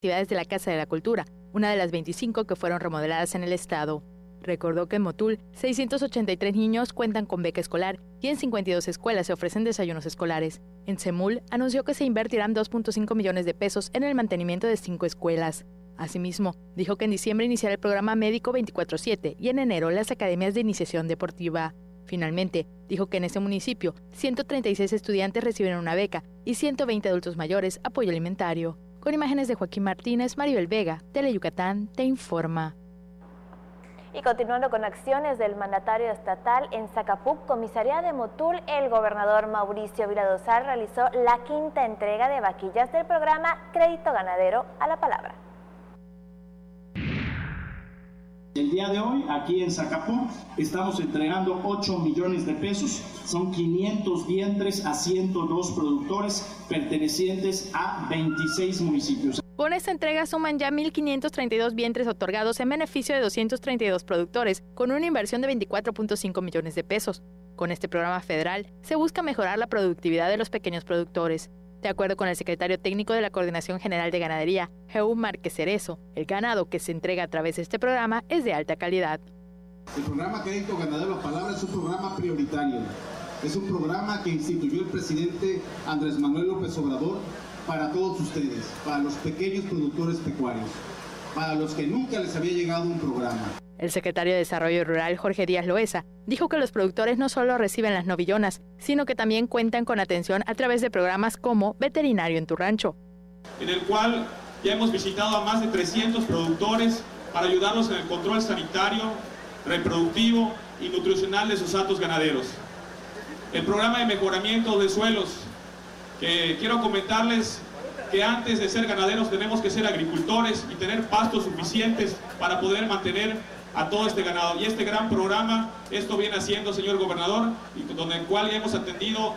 actividades de la Casa de la Cultura, una de las 25 que fueron remodeladas en el estado. Recordó que en Motul, 683 niños cuentan con beca escolar y en 52 escuelas se ofrecen desayunos escolares. En Semul, anunció que se invertirán 2.5 millones de pesos en el mantenimiento de 5 escuelas. Asimismo, dijo que en diciembre iniciará el programa médico 24/7 y en enero las academias de iniciación deportiva. Finalmente, dijo que en ese municipio, 136 estudiantes reciben una beca y 120 adultos mayores apoyo alimentario. Con imágenes de Joaquín Martínez, Maribel Vega, Teleyucatán, te informa. Y continuando con acciones del mandatario estatal en Zacapuc, comisaría de Motul, el gobernador Mauricio Viladosal realizó la 5ª entrega de vaquillas del programa Crédito Ganadero a la Palabra. El día de hoy, aquí en Zacapuc, estamos entregando 8 millones de pesos. Son 500 vientres a 102 productores pertenecientes a 26 municipios. Con esta entrega suman ya 1.532 vientres otorgados en beneficio de 232 productores, con una inversión de 24.5 millones de pesos. Con este programa federal, se busca mejorar la productividad de los pequeños productores. De acuerdo con el secretario técnico de la Coordinación General de Ganadería, Jeú Márquez Cerezo, el ganado que se entrega a través de este programa es de alta calidad. El programa Crédito Ganadero a la Palabra es un programa prioritario. Es un programa que instituyó el presidente Andrés Manuel López Obrador para todos ustedes, para los pequeños productores pecuarios, para los que nunca les había llegado un programa. El secretario de Desarrollo Rural, Jorge Díaz Loesa, dijo que los productores no solo reciben las novillonas, sino que también cuentan con atención a través de programas como Veterinario en tu Rancho, en el cual ya hemos visitado a más de 300 productores para ayudarlos en el control sanitario, reproductivo y nutricional de sus hatos ganaderos. El programa de mejoramiento de suelos, que quiero comentarles que antes de ser ganaderos tenemos que ser agricultores y tener pastos suficientes para poder mantener a todo este ganado. Y este gran programa, esto viene haciendo, señor gobernador, y con el cual ya hemos atendido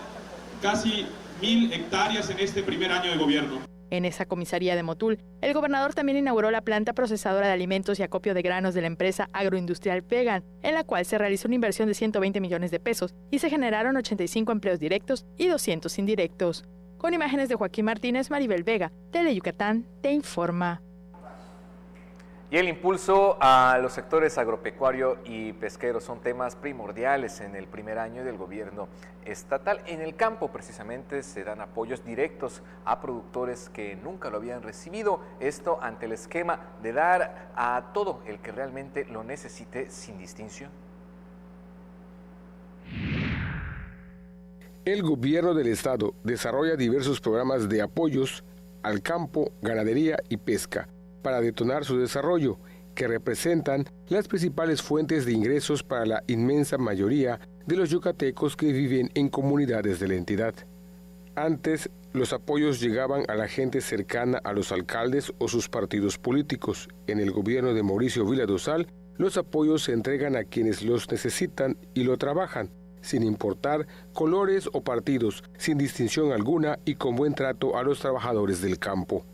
casi 1,000 hectáreas en este primer año de gobierno. En esa comisaría de Motul, el gobernador también inauguró la planta procesadora de alimentos y acopio de granos de la empresa agroindustrial Pegan, en la cual se realizó una inversión de 120 millones de pesos y se generaron 85 empleos directos y 200 indirectos. Con imágenes de Joaquín Martínez, Maribel Vega, Teleyucatán, te informa. Y el impulso a los sectores agropecuario y pesquero son temas primordiales en el primer año del gobierno estatal. En el campo, precisamente, se dan apoyos directos a productores que nunca lo habían recibido. Esto ante el esquema de dar a todo el que realmente lo necesite sin distinción. El gobierno del estado desarrolla diversos programas de apoyos al campo, ganadería y pesca para detonar su desarrollo, que representan las principales fuentes de ingresos para la inmensa mayoría de los yucatecos que viven en comunidades de la entidad. Antes, los apoyos llegaban a la gente cercana a los alcaldes o sus partidos políticos. En el gobierno de Mauricio Viladosal, los apoyos se entregan a quienes los necesitan y lo trabajan, sin importar colores o partidos, sin distinción alguna y con buen trato a los trabajadores del campo.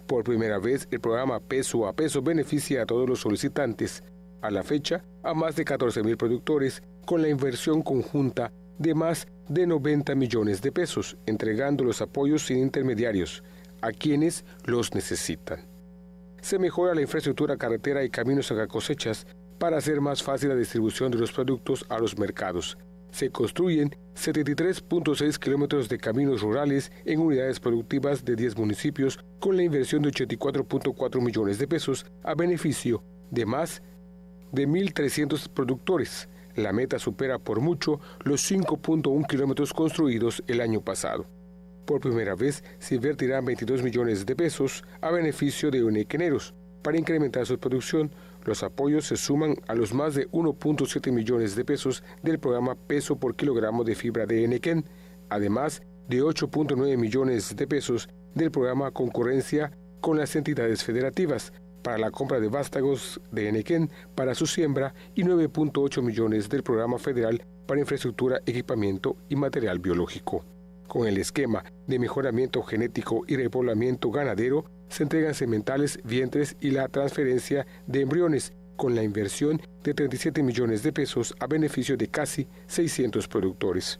Por primera vez, el programa Peso a Peso beneficia a todos los solicitantes. A la fecha, a más de 14,000 productores, con la inversión conjunta de más de 90 millones de pesos, entregando los apoyos sin intermediarios, a quienes los necesitan. Se mejora la infraestructura carretera y caminos a cosechas para hacer más fácil la distribución de los productos a los mercados. Se construyen 73.6 kilómetros de caminos rurales en unidades productivas de 10 municipios con la inversión de 84.4 millones de pesos a beneficio de más de 1.300 productores. La meta supera por mucho los 5.1 kilómetros construidos el año pasado. Por primera vez se invertirán 22 millones de pesos a beneficio de unequeneros. Para incrementar su producción, los apoyos se suman a los más de 1.7 millones de pesos del programa Peso por Kilogramo de Fibra de Enequén, además de 8.9 millones de pesos del programa Concurrencia con las entidades federativas para la compra de vástagos de Enequén para su siembra y 9.8 millones del programa federal para infraestructura, equipamiento y material biológico. Con el esquema de mejoramiento genético y repoblamiento ganadero, se entregan sementales, vientres y la transferencia de embriones, con la inversión de 37 millones de pesos a beneficio de casi 600 productores.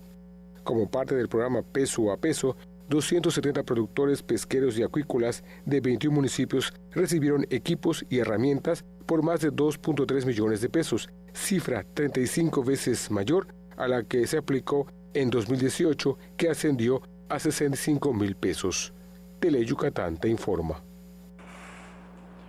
Como parte del programa Peso a Peso, 270 productores pesqueros y acuícolas de 21 municipios recibieron equipos y herramientas por más de 2.3 millones de pesos, cifra 35 veces mayor a la que se aplicó en 2018, que ascendió a 65,000 pesos. Tele Yucatán te informa.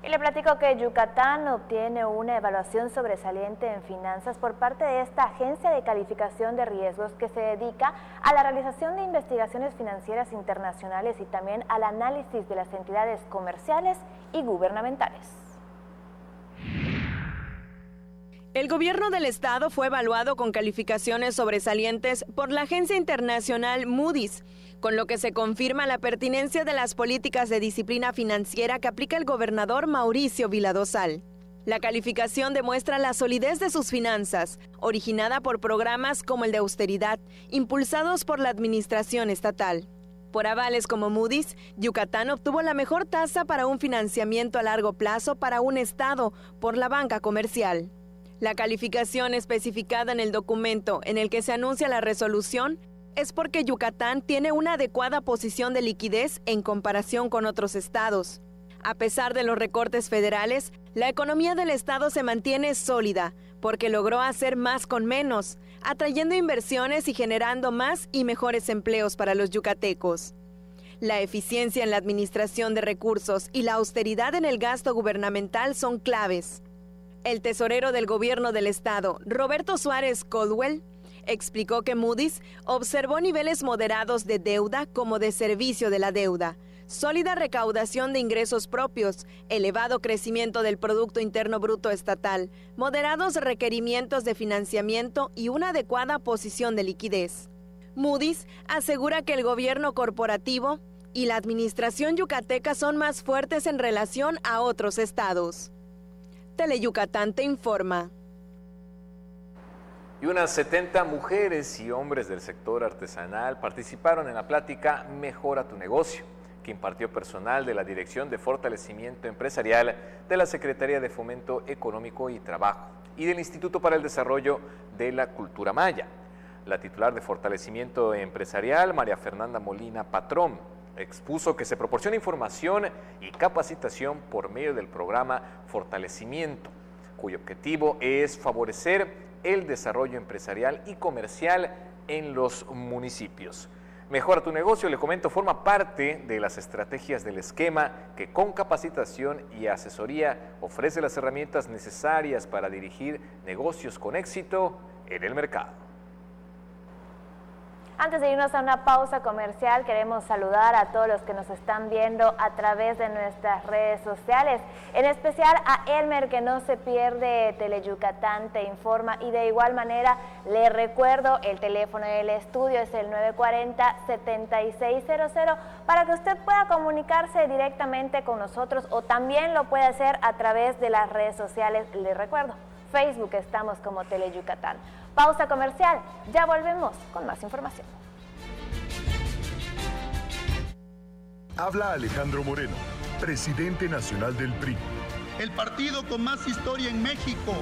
Y le platico que Yucatán obtiene una evaluación sobresaliente en finanzas por parte de esta agencia de calificación de riesgos que se dedica a la realización de investigaciones financieras internacionales y también al análisis de las entidades comerciales y gubernamentales. El gobierno del estado fue evaluado con calificaciones sobresalientes por la agencia internacional Moody's, con lo que se confirma la pertinencia de las políticas de disciplina financiera que aplica el gobernador Mauricio Viladosal. La calificación demuestra la solidez de sus finanzas, originada por programas como el de austeridad, impulsados por la administración estatal. Por avales como Moody's, Yucatán obtuvo la mejor tasa para un financiamiento a largo plazo para un estado por la banca comercial. La calificación especificada en el documento en el que se anuncia la resolución es porque Yucatán tiene una adecuada posición de liquidez en comparación con otros estados. A pesar de los recortes federales, la economía del estado se mantiene sólida porque logró hacer más con menos, atrayendo inversiones y generando más y mejores empleos para los yucatecos. La eficiencia en la administración de recursos y la austeridad en el gasto gubernamental son claves. El tesorero del gobierno del estado, Roberto Suárez Caldwell, explicó que Moody's observó niveles moderados de deuda como de servicio de la deuda, sólida recaudación de ingresos propios, elevado crecimiento del Producto Interno Bruto estatal, moderados requerimientos de financiamiento y una adecuada posición de liquidez. Moody's asegura que el gobierno corporativo y la administración yucateca son más fuertes en relación a otros estados. Teleyucatán te informa. Y unas 70 mujeres y hombres del sector artesanal participaron en la plática Mejora tu negocio, que impartió personal de la Dirección de Fortalecimiento Empresarial de la Secretaría de Fomento Económico y Trabajo y del Instituto para el Desarrollo de la Cultura Maya. La titular de Fortalecimiento Empresarial, María Fernanda Molina Patrón, expuso que se proporciona información y capacitación por medio del programa Fortalecimiento, cuyo objetivo es favorecer el desarrollo empresarial y comercial en los municipios. Mejora tu negocio, le comento, forma parte de las estrategias del esquema que con capacitación y asesoría ofrece las herramientas necesarias para dirigir negocios con éxito en el mercado. Antes de irnos a una pausa comercial, queremos saludar a todos los que nos están viendo a través de nuestras redes sociales, en especial a Elmer, que no se pierde Teleyucatán te informa, y de igual manera le recuerdo el teléfono del estudio es el 940-7600 para que usted pueda comunicarse directamente con nosotros o también lo puede hacer a través de las redes sociales. Le recuerdo, Facebook estamos como Teleyucatán. Pausa comercial, ya volvemos con más información. Habla Alejandro Moreno, presidente nacional del PRI. El partido con más historia en México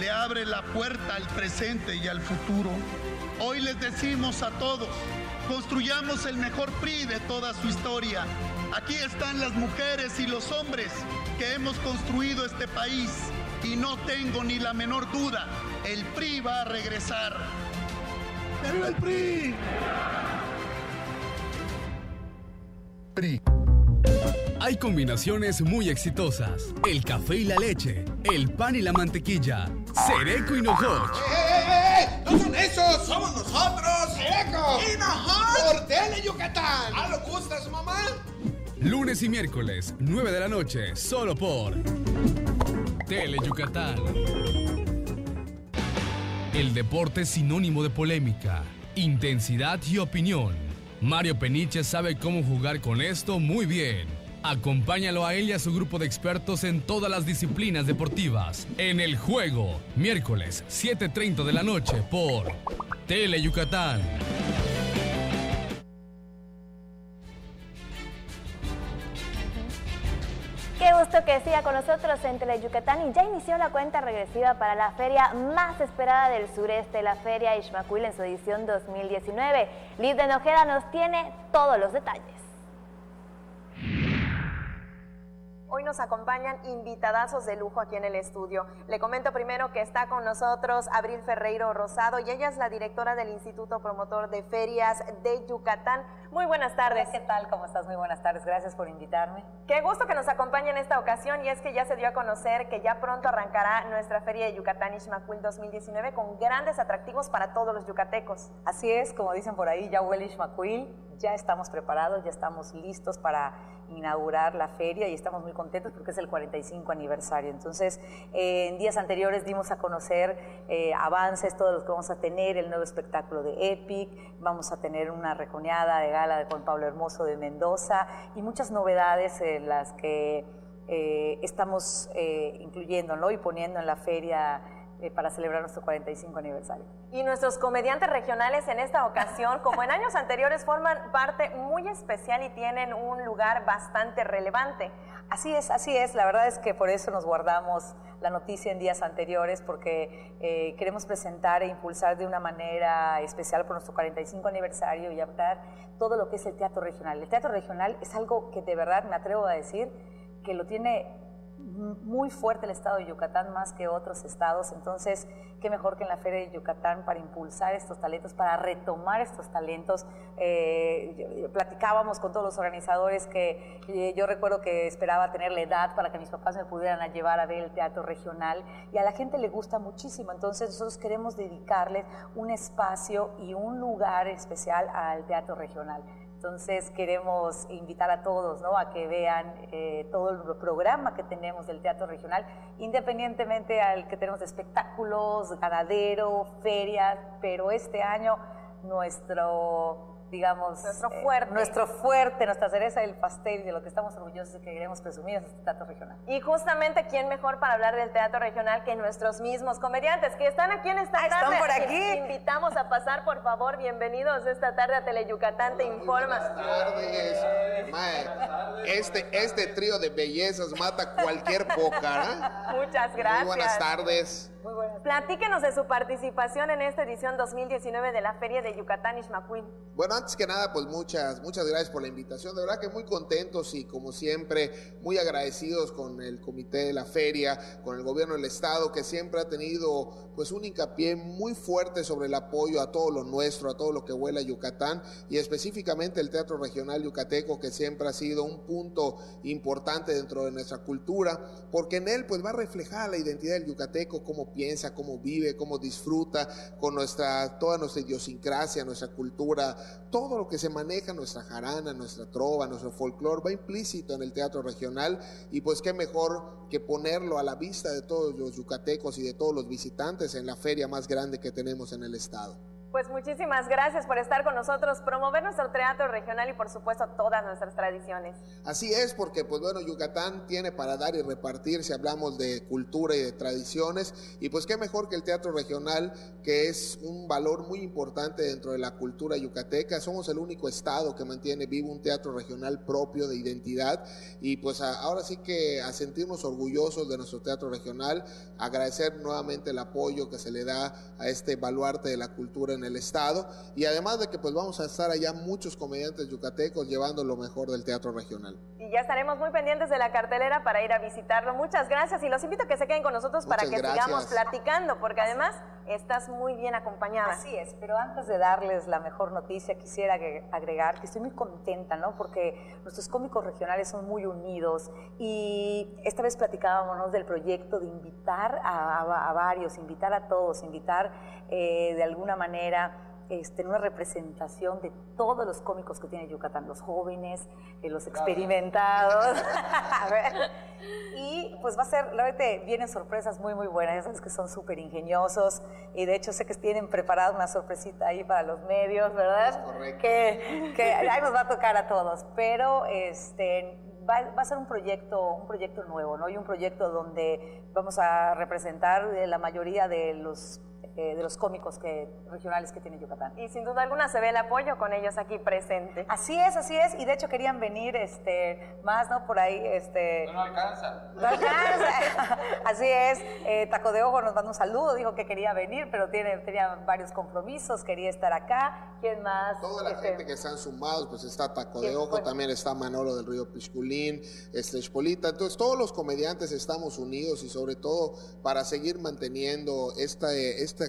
le abre la puerta al presente y al futuro. Hoy les decimos a todos, construyamos el mejor PRI de toda su historia. Aquí están las mujeres y los hombres que hemos construido este país y no tengo ni la menor duda, el PRI va a regresar. ¡Viva el PRI! PRI. Hay combinaciones muy exitosas. El café y la leche, el pan y la mantequilla, Sereco y Nojoch. ¡No son esos! ¡Somos nosotros! ¡Sereco! ¡Y Nojoch! ¡Por Teleyucatán! ¿Ah, lo gusta su mamá? Lunes y miércoles, 9 de la noche, solo por Teleyucatán. El deporte es sinónimo de polémica, intensidad y opinión. Mario Peniche sabe cómo jugar con esto muy bien. Acompáñalo a él y a su grupo de expertos en todas las disciplinas deportivas. En El Juego, miércoles, 7:30 de la noche por Teleyucatán. Qué gusto que siga con nosotros en Teleyucatán y ya inició la cuenta regresiva para la feria más esperada del sureste, la Feria Ixmaquil en su edición 2019. Liz de Nojeda nos tiene todos los detalles. Hoy nos acompañan invitadazos de lujo aquí en el estudio. Le comento primero que está con nosotros Abril Ferreiro Rosado y ella es la directora del Instituto Promotor de Ferias de Yucatán. Muy buenas tardes. ¿Qué tal? ¿Cómo estás? Muy buenas tardes. Gracias por invitarme. Qué gusto que nos acompañe en esta ocasión y es que ya se dio a conocer que ya pronto arrancará nuestra Feria de Yucatán Ixmaquil 2019 con grandes atractivos para todos los yucatecos. Así es, como dicen por ahí, ya huele Ixmaquil, ya estamos preparados, ya estamos listos para inaugurar la feria y estamos muy contentos porque es el 45 aniversario. Entonces, en días anteriores dimos a conocer avances, todos los que vamos a tener, el nuevo espectáculo de Epic, vamos a tener una rejoneada de gala de Juan Pablo Hermoso de Mendoza y muchas novedades en las que estamos incluyendo, ¿no? Y poniendo en la feria para celebrar nuestro 45 aniversario. Y nuestros comediantes regionales en esta ocasión, como en años anteriores, forman parte muy especial y tienen un lugar bastante relevante. Así es, la verdad es que por eso nos guardamos la noticia en días anteriores, porque queremos presentar e impulsar de una manera especial por nuestro 45 aniversario y hablar todo lo que es el teatro regional. El teatro regional es algo que de verdad me atrevo a decir que lo tiene muy fuerte el estado de Yucatán más que otros estados, entonces qué mejor que en la Feria de Yucatán para impulsar estos talentos, para retomar estos talentos. Platicábamos con todos los organizadores que yo recuerdo que esperaba tener la edad para que mis papás me pudieran llevar a ver el teatro regional y a la gente le gusta muchísimo, entonces nosotros queremos dedicarles un espacio y un lugar especial al teatro regional. Entonces queremos invitar a todos, ¿no?, a que vean todo el programa que tenemos del teatro regional, independientemente al que tenemos de espectáculos, ganadero, ferias, pero este año nuestro fuerte, nuestra cereza del pastel y de lo que estamos orgullosos y que queremos presumir es este teatro regional. Y justamente, ¿quién mejor para hablar del teatro regional que nuestros mismos comediantes que están aquí en esta tarde? Están por aquí. Les invitamos a pasar, por favor, bienvenidos esta tarde a Teleyucatán Te Informa. Buenas tardes. Mae, este trío de bellezas mata cualquier boca, ¿eh? Muchas gracias. Muy buenas tardes. Muy buenas. Platíquenos de su participación en esta edición 2019 de la Feria de Yucatán Ixmaquil. Bueno, antes que nada, pues muchas gracias por la invitación. De verdad que muy contentos y como siempre muy agradecidos con el comité de la feria, con el gobierno del estado que siempre ha tenido pues un hincapié muy fuerte sobre el apoyo a todo lo nuestro, a todo lo que huele a Yucatán y específicamente el teatro regional yucateco que siempre ha sido un punto importante dentro de nuestra cultura porque en él pues va reflejada la identidad del yucateco, cómo piensa, cómo vive, cómo disfruta con toda nuestra idiosincrasia, nuestra cultura, todo lo que se maneja, nuestra jarana, nuestra trova, nuestro folclore va implícito en el teatro regional y pues qué mejor que ponerlo a la vista de todos los yucatecos y de todos los visitantes en la feria más grande que tenemos en el estado. Pues muchísimas gracias por estar con nosotros, promover nuestro teatro regional y por supuesto todas nuestras tradiciones. Así es, porque pues bueno, Yucatán tiene para dar y repartir si hablamos de cultura y de tradiciones y pues qué mejor que el teatro regional que es un valor muy importante dentro de la cultura yucateca. Somos el único estado que mantiene vivo un teatro regional propio de identidad y pues ahora sí que a sentirnos orgullosos de nuestro teatro regional, agradecer nuevamente el apoyo que se le da a este baluarte de la cultura en el estado y además de que pues vamos a estar allá muchos comediantes yucatecos llevando lo mejor del teatro regional. Y ya estaremos muy pendientes de la cartelera para ir a visitarlo. Muchas gracias y los invito a que se queden con nosotros para que sigamos platicando porque además estás muy bien acompañada. Así es, pero antes de darles la mejor noticia quisiera agregar que estoy muy contenta, ¿no? Porque nuestros cómicos regionales son muy unidos y esta vez platicábamos del proyecto de invitar a varios, invitar a todos, invitar de alguna manera una representación de todos los cómicos que tiene Yucatán, los jóvenes, los experimentados. A ver. Y pues va a ser, la verdad, vienen sorpresas muy buenas, ya sabes que son súper ingeniosos y de hecho sé que tienen preparada una sorpresita ahí para los medios, ¿verdad? Es correcto. Que ahí nos va a tocar a todos, pero va a ser un proyecto nuevo, ¿no? Y un proyecto donde vamos a representar la mayoría de los cómicos regionales que tiene Yucatán. Y sin duda alguna se ve el apoyo con ellos aquí presente. Así es, y de hecho querían venir más, ¿no? Por ahí, No alcanza. No alcanza. Así es, Taco de Ojo nos manda un saludo, dijo que quería venir, pero tenía varios compromisos, quería estar acá. ¿Quién más? Toda la gente que están sumados, pues está Taco de Ojo, también está Manolo del Río Pisculín, Xpolita. Entonces todos los comediantes estamos unidos y sobre todo para seguir manteniendo esta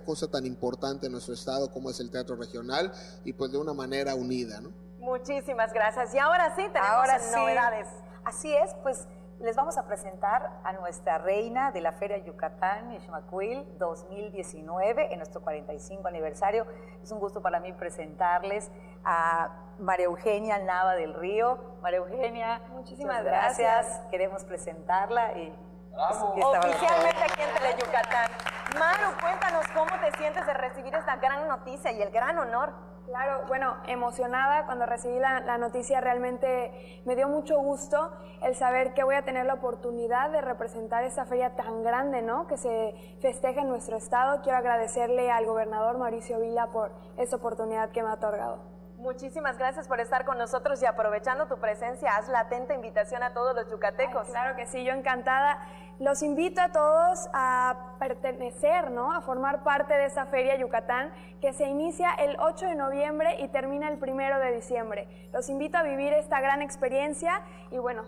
cosa tan importante en nuestro estado como es el teatro regional y pues de una manera unida, ¿no? Muchísimas gracias. Y ahora sí tenemos novedades. Así es, pues les vamos a presentar a nuestra reina de la Feria Yucatán Ixmaquil 2019 en nuestro 45 aniversario. Es un gusto para mí presentarles a María Eugenia Nava del Río. María Eugenia, muchísimas gracias. Queremos presentarla y oficialmente aquí en Teleyucatán. Maru, cuéntanos cómo te sientes de recibir esta gran noticia y el gran honor. Claro, bueno, emocionada cuando recibí la noticia, realmente me dio mucho gusto el saber que voy a tener la oportunidad de representar esta feria tan grande, ¿no? Que se festeja en nuestro estado. Quiero agradecerle al gobernador Mauricio Vila por esta oportunidad que me ha otorgado. Muchísimas gracias por estar con nosotros y aprovechando tu presencia, haz la atenta invitación a todos los yucatecos. Ay, claro que sí, yo encantada. Los invito a todos a pertenecer, ¿no? A formar parte de esa Feria Yucatán que se inicia el 8 de noviembre y termina el 1 de diciembre. Los invito a vivir esta gran experiencia y bueno,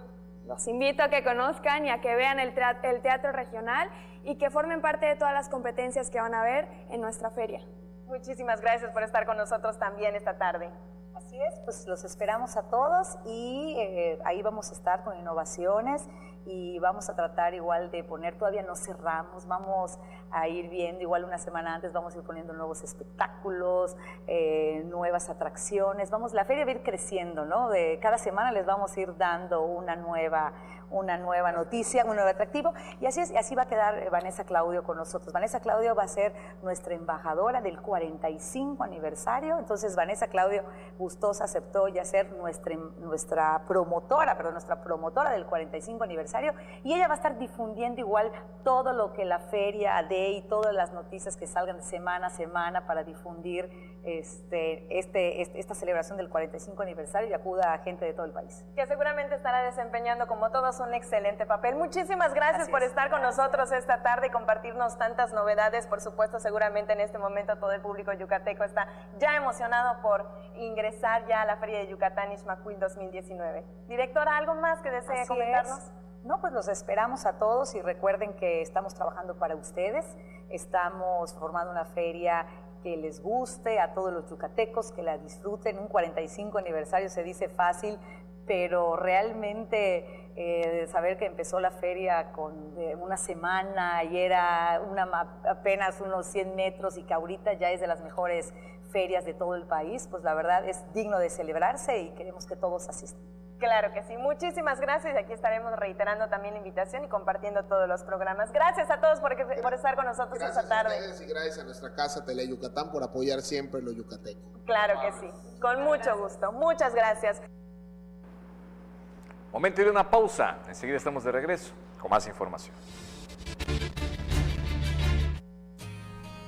los invito a que conozcan y a que vean el teatro regional y que formen parte de todas las competencias que van a ver en nuestra feria. Muchísimas gracias por estar con nosotros también esta tarde. Así es, pues los esperamos a todos y ahí vamos a estar con innovaciones y vamos a tratar igual de poner, todavía no cerramos, vamos a ir viendo, igual una semana antes vamos a ir poniendo nuevos espectáculos, nuevas atracciones, la feria va a ir creciendo, ¿no? Cada semana les vamos a ir dando una nueva noticia, un nuevo atractivo, y así va a quedar Vanessa Claudio con nosotros. Vanessa Claudio va a ser nuestra embajadora del 45 aniversario, entonces Vanessa Claudio gustosa aceptó ya ser nuestra promotora del 45 aniversario, y ella va a estar difundiendo igual todo lo que la feria dé y todas las noticias que salgan de semana a semana para difundir esta celebración del 45 aniversario y acuda a gente de todo el país. Que seguramente estará desempeñando como todos un excelente papel. Muchísimas gracias por estar con nosotros esta tarde y compartirnos tantas novedades. Por supuesto, seguramente en este momento todo el público yucateco está ya emocionado por ingresar ya a la Feria de Yucatán Ixmaquil 2019. Directora, ¿algo más que desee comentarnos? No, pues los esperamos a todos y recuerden que estamos trabajando para ustedes, estamos formando una feria que les guste a todos los yucatecos, que la disfruten. Un 45 aniversario se dice fácil, pero realmente saber que empezó la feria con una semana y era apenas unos 100 metros y que ahorita ya es de las mejores ferias de todo el país, pues la verdad es digno de celebrarse y queremos que todos asistan. Claro que sí, muchísimas gracias y aquí estaremos reiterando también la invitación y compartiendo todos los programas. Gracias a todos por estar con nosotros esta tarde. Gracias a ustedes y gracias a nuestra casa Teleyucatán por apoyar siempre lo yucateco. Claro que sí, con mucho gusto, muchas gracias. Momento de una pausa, enseguida estamos de regreso con más información.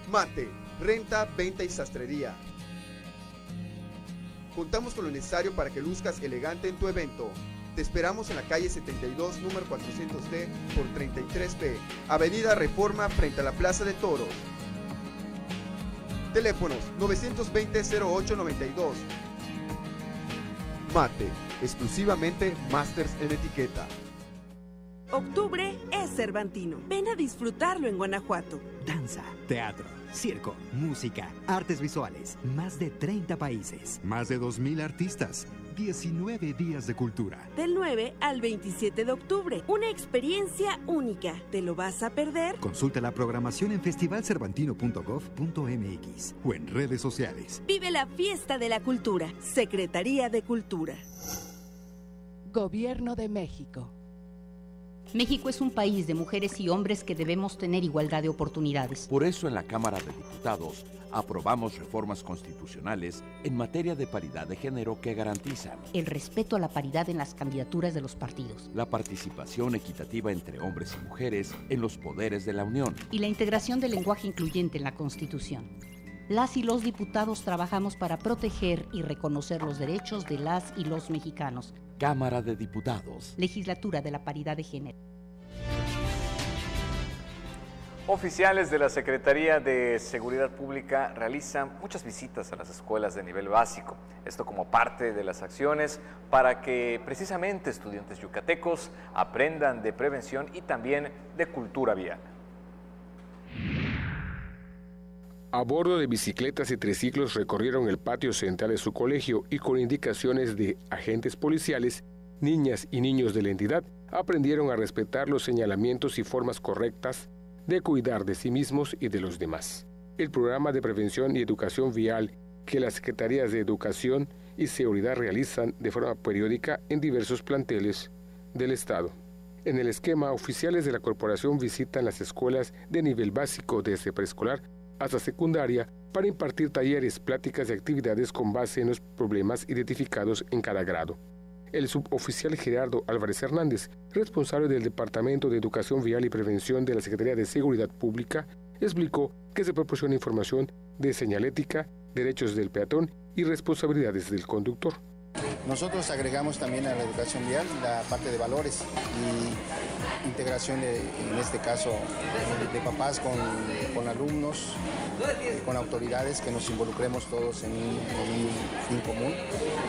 Mate, renta, venta y sastrería. Contamos con lo necesario para que luzcas elegante en tu evento. Te esperamos en la calle 72, número 400D por 33B, Avenida Reforma frente a la Plaza de Toros. Teléfonos 920-0892. Mate, exclusivamente Masters en etiqueta. Octubre es cervantino. Ven a disfrutarlo en Guanajuato. Danza, teatro, circo, música, artes visuales, más de 30 países, más de 2,000 artistas, 19 días de cultura. Del 9 al 27 de octubre, una experiencia única. ¿Te lo vas a perder? Consulta la programación en festivalcervantino.gov.mx o en redes sociales. Vive la fiesta de la cultura. Secretaría de Cultura. Gobierno de México. México es un país de mujeres y hombres que debemos tener igualdad de oportunidades. Por eso en la Cámara de Diputados aprobamos reformas constitucionales en materia de paridad de género que garantizan el respeto a la paridad en las candidaturas de los partidos, la participación equitativa entre hombres y mujeres en los poderes de la Unión y la integración del lenguaje incluyente en la Constitución. Las y los diputados trabajamos para proteger y reconocer los derechos de las y los mexicanos. Cámara de Diputados. Legislatura de la Paridad de Género. Oficiales de la Secretaría de Seguridad Pública realizan muchas visitas a las escuelas de nivel básico. Esto como parte de las acciones para que precisamente estudiantes yucatecos aprendan de prevención y también de cultura vial. A bordo de bicicletas y triciclos recorrieron el patio central de su colegio y con indicaciones de agentes policiales, niñas y niños de la entidad aprendieron a respetar los señalamientos y formas correctas de cuidar de sí mismos y de los demás. El programa de prevención y educación vial que las Secretarías de Educación y Seguridad realizan de forma periódica en diversos planteles del Estado. En el esquema, oficiales de la corporación visitan las escuelas de nivel básico desde preescolar hasta secundaria para impartir talleres, pláticas y actividades con base en los problemas identificados en cada grado. El suboficial Gerardo Álvarez Hernández, responsable del Departamento de Educación Vial y Prevención de la Secretaría de Seguridad Pública, explicó que se proporciona información de señalética, derechos del peatón y responsabilidades del conductor. Nosotros agregamos también a la educación vial la parte de valores y integración, en este caso, de papás con alumnos, con autoridades, que nos involucremos todos en un fin común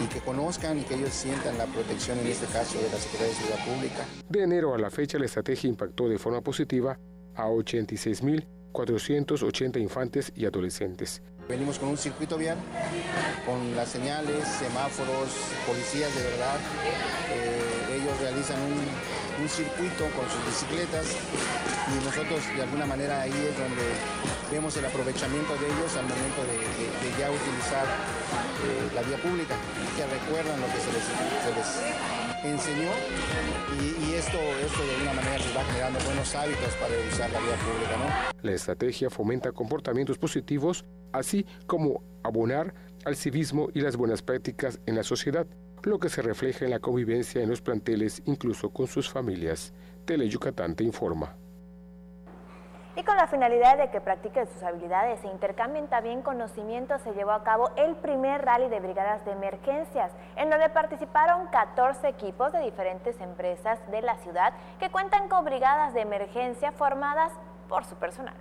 y que conozcan y que ellos sientan la protección, en este caso, de la Secretaría de Seguridad Pública. De enero a la fecha, la estrategia impactó de forma positiva a 86.480 infantes y adolescentes. Venimos con un circuito vial, con las señales, semáforos, policías de verdad. Ellos realizan un circuito con sus bicicletas y nosotros de alguna manera ahí es donde vemos el aprovechamiento de ellos al momento de ya utilizar la vía pública, que recuerdan lo que se les enseñó y esto de alguna manera les va generando buenos hábitos para usar la vía pública, ¿no? La estrategia fomenta comportamientos positivos, así como abonar al civismo y las buenas prácticas en la sociedad, lo que se refleja en la convivencia en los planteles, incluso con sus familias. Teleyucatán te informa. Y con la finalidad de que practiquen sus habilidades e intercambien también conocimientos, se llevó a cabo el primer rally de brigadas de emergencias, en donde participaron 14 equipos de diferentes empresas de la ciudad que cuentan con brigadas de emergencia formadas por su personal.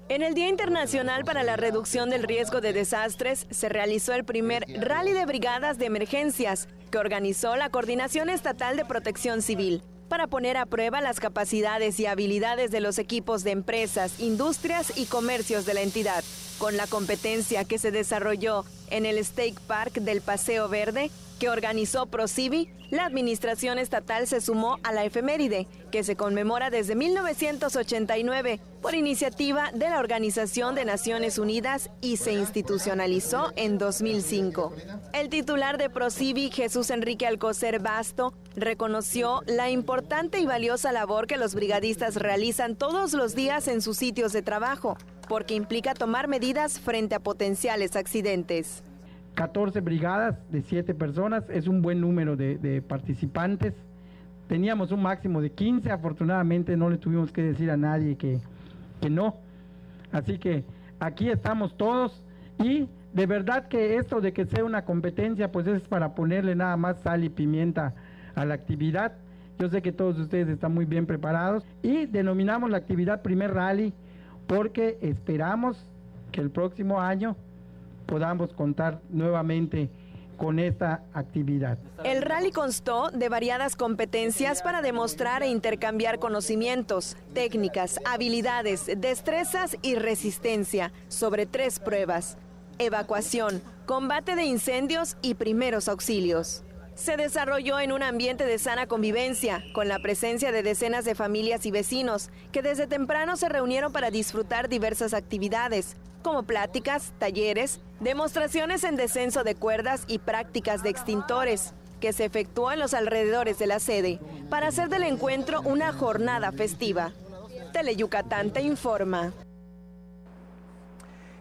En el Día Internacional para la Reducción del Riesgo de Desastres se realizó el primer Rally de Brigadas de Emergencias que organizó la Coordinación Estatal de Protección Civil para poner a prueba las capacidades y habilidades de los equipos de empresas, industrias y comercios de la entidad. Con la competencia que se desarrolló en el Stake Park del Paseo Verde, que organizó ProCivi, la administración estatal se sumó a la efeméride, que se conmemora desde 1989 por iniciativa de la Organización de Naciones Unidas y se institucionalizó en 2005. El titular de ProCivi, Jesús Enrique Alcocer Basto, reconoció la importante y valiosa labor que los brigadistas realizan todos los días en sus sitios de trabajo, porque implica tomar medidas frente a potenciales accidentes. 14 brigadas de 7 personas, es un buen número de participantes. Teníamos un máximo de 15, afortunadamente no le tuvimos que decir a nadie que no. Así que aquí estamos todos y de verdad que esto de que sea una competencia, pues es para ponerle nada más sal y pimienta a la actividad. Yo sé que todos ustedes están muy bien preparados y denominamos la actividad Primer Rally porque esperamos que el próximo año podamos contar nuevamente con esta actividad. El rally constó de variadas competencias para demostrar e intercambiar conocimientos, técnicas, habilidades, destrezas y resistencia sobre 3 pruebas: evacuación, combate de incendios y primeros auxilios. Se desarrolló en un ambiente de sana convivencia, con la presencia de decenas de familias y vecinos que desde temprano se reunieron para disfrutar diversas actividades, como pláticas, talleres, demostraciones en descenso de cuerdas y prácticas de extintores. que se efectuó en los alrededores de la sede para hacer del encuentro una jornada festiva. Teleyucatán te informa.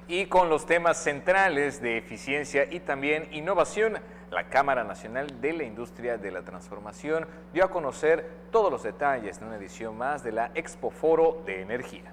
Y con los temas centrales de eficiencia y también innovación, la Cámara Nacional de la Industria de la Transformación dio a conocer todos los detalles de una edición más de la Expo Foro de Energía.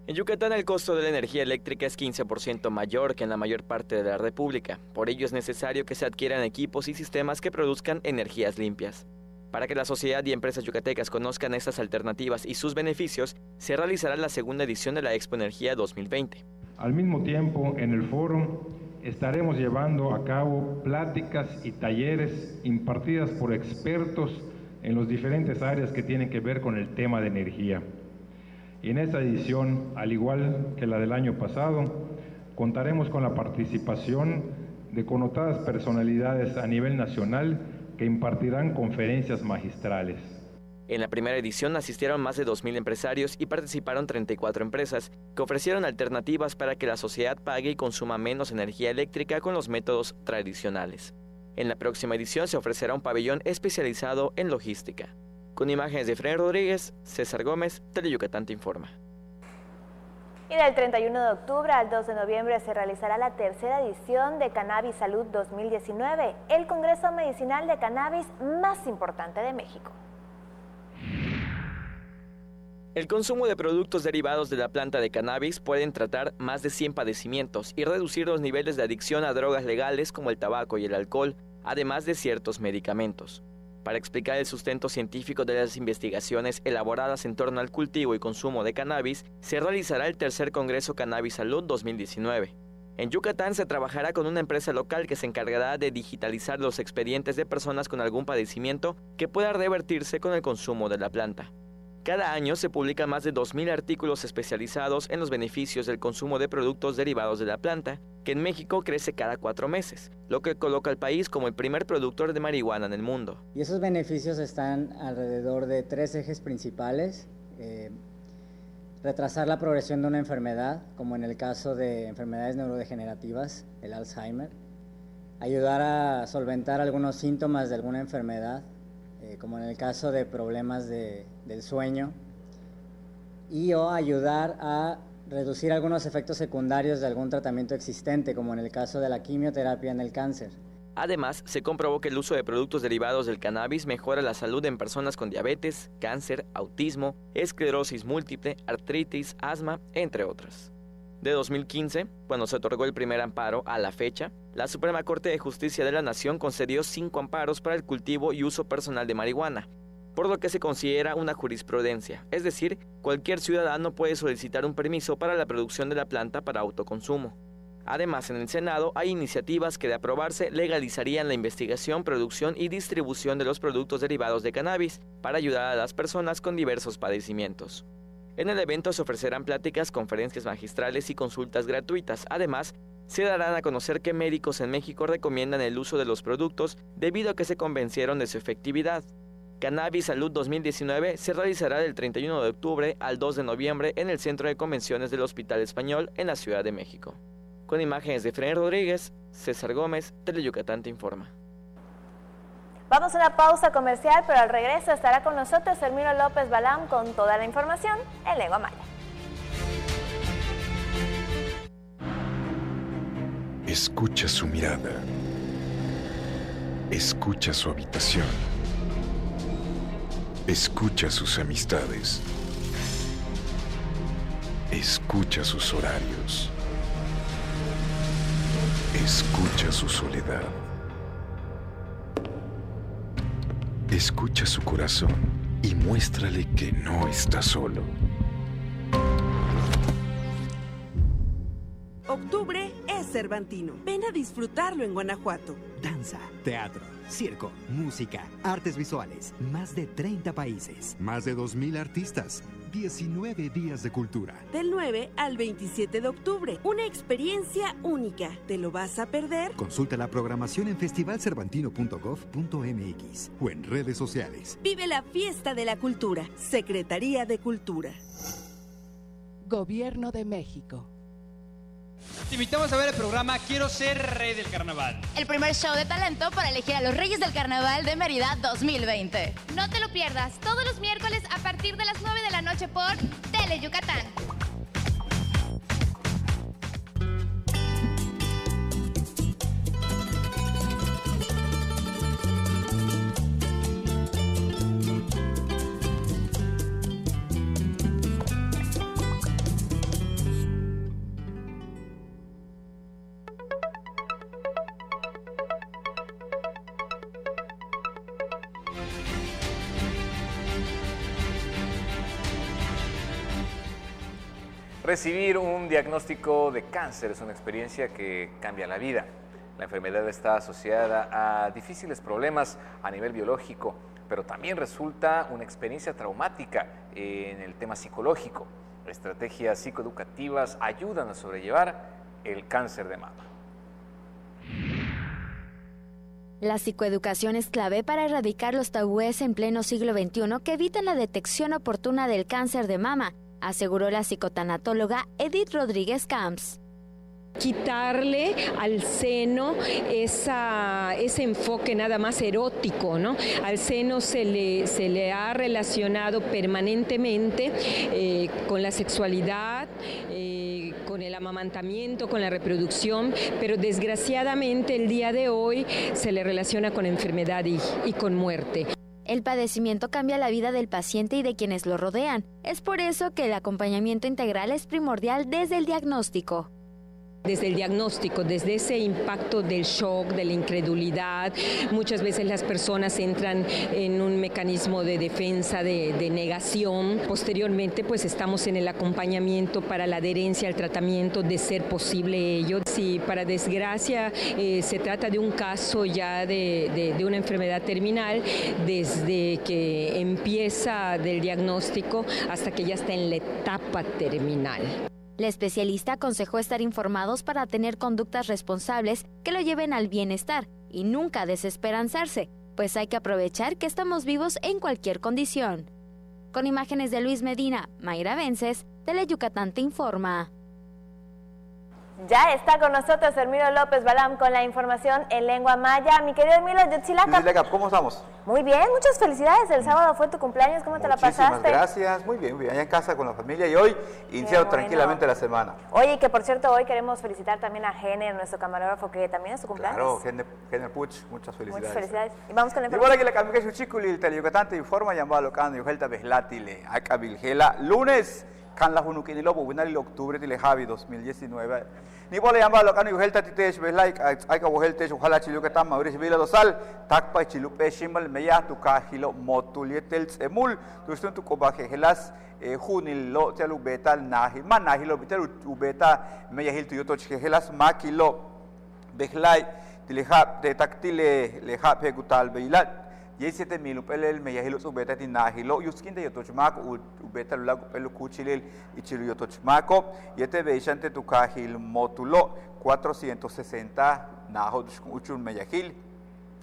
En Yucatán el costo de la energía eléctrica es 15% mayor que en la mayor parte de la República. Por ello es necesario que se adquieran equipos y sistemas que produzcan energías limpias. Para que la sociedad y empresas yucatecas conozcan estas alternativas y sus beneficios, se realizará la segunda edición de la Expo Energía 2020. Al mismo tiempo, en el foro estaremos llevando a cabo pláticas y talleres impartidas por expertos en las diferentes áreas que tienen que ver con el tema de energía. Y en esta edición, al igual que la del año pasado, contaremos con la participación de connotadas personalidades a nivel nacional que impartirán conferencias magistrales. En la primera edición asistieron más de 2.000 empresarios y participaron 34 empresas que ofrecieron alternativas para que la sociedad pague y consuma menos energía eléctrica con los métodos tradicionales. En la próxima edición se ofrecerá un pabellón especializado en logística. Con imágenes de Efraín Rodríguez, César Gómez, Teleyucatán te informa. Y del 31 de octubre al 2 de noviembre se realizará la tercera edición de Cannabis Salud 2019, el congreso medicinal de cannabis más importante de México. El consumo de productos derivados de la planta de cannabis pueden tratar más de 100 padecimientos y reducir los niveles de adicción a drogas legales como el tabaco y el alcohol, además de ciertos medicamentos. Para explicar el sustento científico de las investigaciones elaboradas en torno al cultivo y consumo de cannabis, se realizará el tercer Congreso Cannabis Salud 2019. En Yucatán se trabajará con una empresa local que se encargará de digitalizar los expedientes de personas con algún padecimiento que pueda revertirse con el consumo de la planta. Cada año se publican más de 2.000 artículos especializados en los beneficios del consumo de productos derivados de la planta, que en México crece cada 4 meses, lo que coloca al país como el primer productor de marihuana en el mundo. Y esos beneficios están alrededor de 3 ejes principales. Retrasar la progresión de una enfermedad, como en el caso de enfermedades neurodegenerativas, el Alzheimer. Ayudar a solventar algunos síntomas de alguna enfermedad, como en el caso de problemas del sueño, y o ayudar a reducir algunos efectos secundarios de algún tratamiento existente, como en el caso de la quimioterapia en el cáncer. Además, se comprobó que el uso de productos derivados del cannabis mejora la salud en personas con diabetes, cáncer, autismo, esclerosis múltiple, artritis, asma, entre otras. De 2015, cuando se otorgó el primer amparo, a la fecha, la Suprema Corte de Justicia de la Nación concedió 5 amparos para el cultivo y uso personal de marihuana, por lo que se considera una jurisprudencia, es decir, cualquier ciudadano puede solicitar un permiso para la producción de la planta para autoconsumo. Además, en el Senado hay iniciativas que de aprobarse legalizarían la investigación, producción y distribución de los productos derivados de cannabis para ayudar a las personas con diversos padecimientos. En el evento se ofrecerán pláticas, conferencias magistrales y consultas gratuitas. Además, se darán a conocer que médicos en México recomiendan el uso de los productos debido a que se convencieron de su efectividad. Cannabis Salud 2019 se realizará del 31 de octubre al 2 de noviembre en el Centro de Convenciones del Hospital Español en la Ciudad de México. Con imágenes de Efraín Rodríguez, César Gómez, Teleyucatán te informa. Vamos a una pausa comercial, pero al regreso estará con nosotros Hermino López Balam con toda la información en lengua maya. Escucha su mirada. Escucha su habitación. Escucha sus amistades. Escucha sus horarios. Escucha su soledad. Escucha su corazón y muéstrale que no está solo. Octubre es cervantino. Ven a disfrutarlo en Guanajuato. Danza, teatro, circo, música, artes visuales. Más de 30 países. Más de 2.000 artistas. 19 días de cultura. Del 9 al 27 de octubre. Una experiencia única. ¿Te lo vas a perder? Consulta la programación en festivalcervantino.gov.mx o en redes sociales. Vive la fiesta de la cultura. Secretaría de Cultura. Gobierno de México. Te invitamos a ver el programa Quiero ser rey del carnaval. El primer show de talento para elegir a los reyes del carnaval de Mérida 2020. No te lo pierdas todos los miércoles a partir de las 9 de la noche por Tele Yucatán. Recibir un diagnóstico de cáncer es una experiencia que cambia la vida. La enfermedad está asociada a difíciles problemas a nivel biológico, pero también resulta una experiencia traumática en el tema psicológico. Estrategias psicoeducativas ayudan a sobrellevar el cáncer de mama. La psicoeducación es clave para erradicar los tabúes en pleno siglo XXI que evitan la detección oportuna del cáncer de mama, aseguró la psicotanatóloga Edith Rodríguez Camps. Quitarle al seno ese enfoque nada más erótico, ¿no? Al seno se le ha relacionado permanentemente con la sexualidad, con el amamantamiento, con la reproducción, pero desgraciadamente el día de hoy se le relaciona con enfermedad y con muerte. El padecimiento cambia la vida del paciente y de quienes lo rodean. Es por eso que el acompañamiento integral es primordial desde el diagnóstico. Desde el diagnóstico, desde ese impacto del shock, de la incredulidad, muchas veces las personas entran en un mecanismo de defensa, de negación. Posteriormente, pues estamos en el acompañamiento para la adherencia al tratamiento, de ser posible ello. Si para desgracia se trata de un caso ya de una enfermedad terminal, desde que empieza del diagnóstico hasta que ya está en la etapa terminal. La especialista aconsejó estar informados para tener conductas responsables que lo lleven al bienestar y nunca desesperanzarse, pues hay que aprovechar que estamos vivos en cualquier condición. Con imágenes de Luis Medina, Mayra Vences, Tele Yucatán te informa. Ya está con nosotros Hermilo López Balam con la información en lengua maya. Mi querido Hermilo, Yotzilaca, ¿cómo estamos? Muy bien, muchas felicidades. El sábado fue tu cumpleaños, ¿cómo te la pasaste? Muchísimas gracias, muy bien, allá en casa con la familia y hoy iniciando tranquilamente la semana. Oye, que por cierto, hoy queremos felicitar también a Jenner, nuestro camarógrafo, que también es su cumpleaños. Claro, Jenner Puch, muchas felicidades. Muchas felicidades. Y vamos con la información. Igual que la cambié su chico y el Teleyucatán te informa, llamado locando, y Gelta Beslatile, acá Vilgela, lunes, can la Junuquinilo, Bubinal, octubre, de Javi 2019. Ni bola llamado locando, y Gelta Titesh, Beslaik, Aika Bogeltesh, ojalá Chilucatán, Mauricio Vila Dosal, Takpa, Chilupe, Shimal, Meya, Tukajilo, Motulietel, Emul, Tustun, Tucobaje, Gelas, Junil, Lo, Tialu Beta, Nahi, Manahilo, Vitalu, Ubeta, Meyahil, Tuyotoch, Gelas, Makilo, Beslai, de Tactile, Leja, Pegutal, Beilat. 17,000 upelel meyahilo ubeta tinahilo yuskin de yotochmaco ubeta lago pelo cuchilil ichilu yotochmaco yete beishante tukahil motulo 460 naho uchun meyahil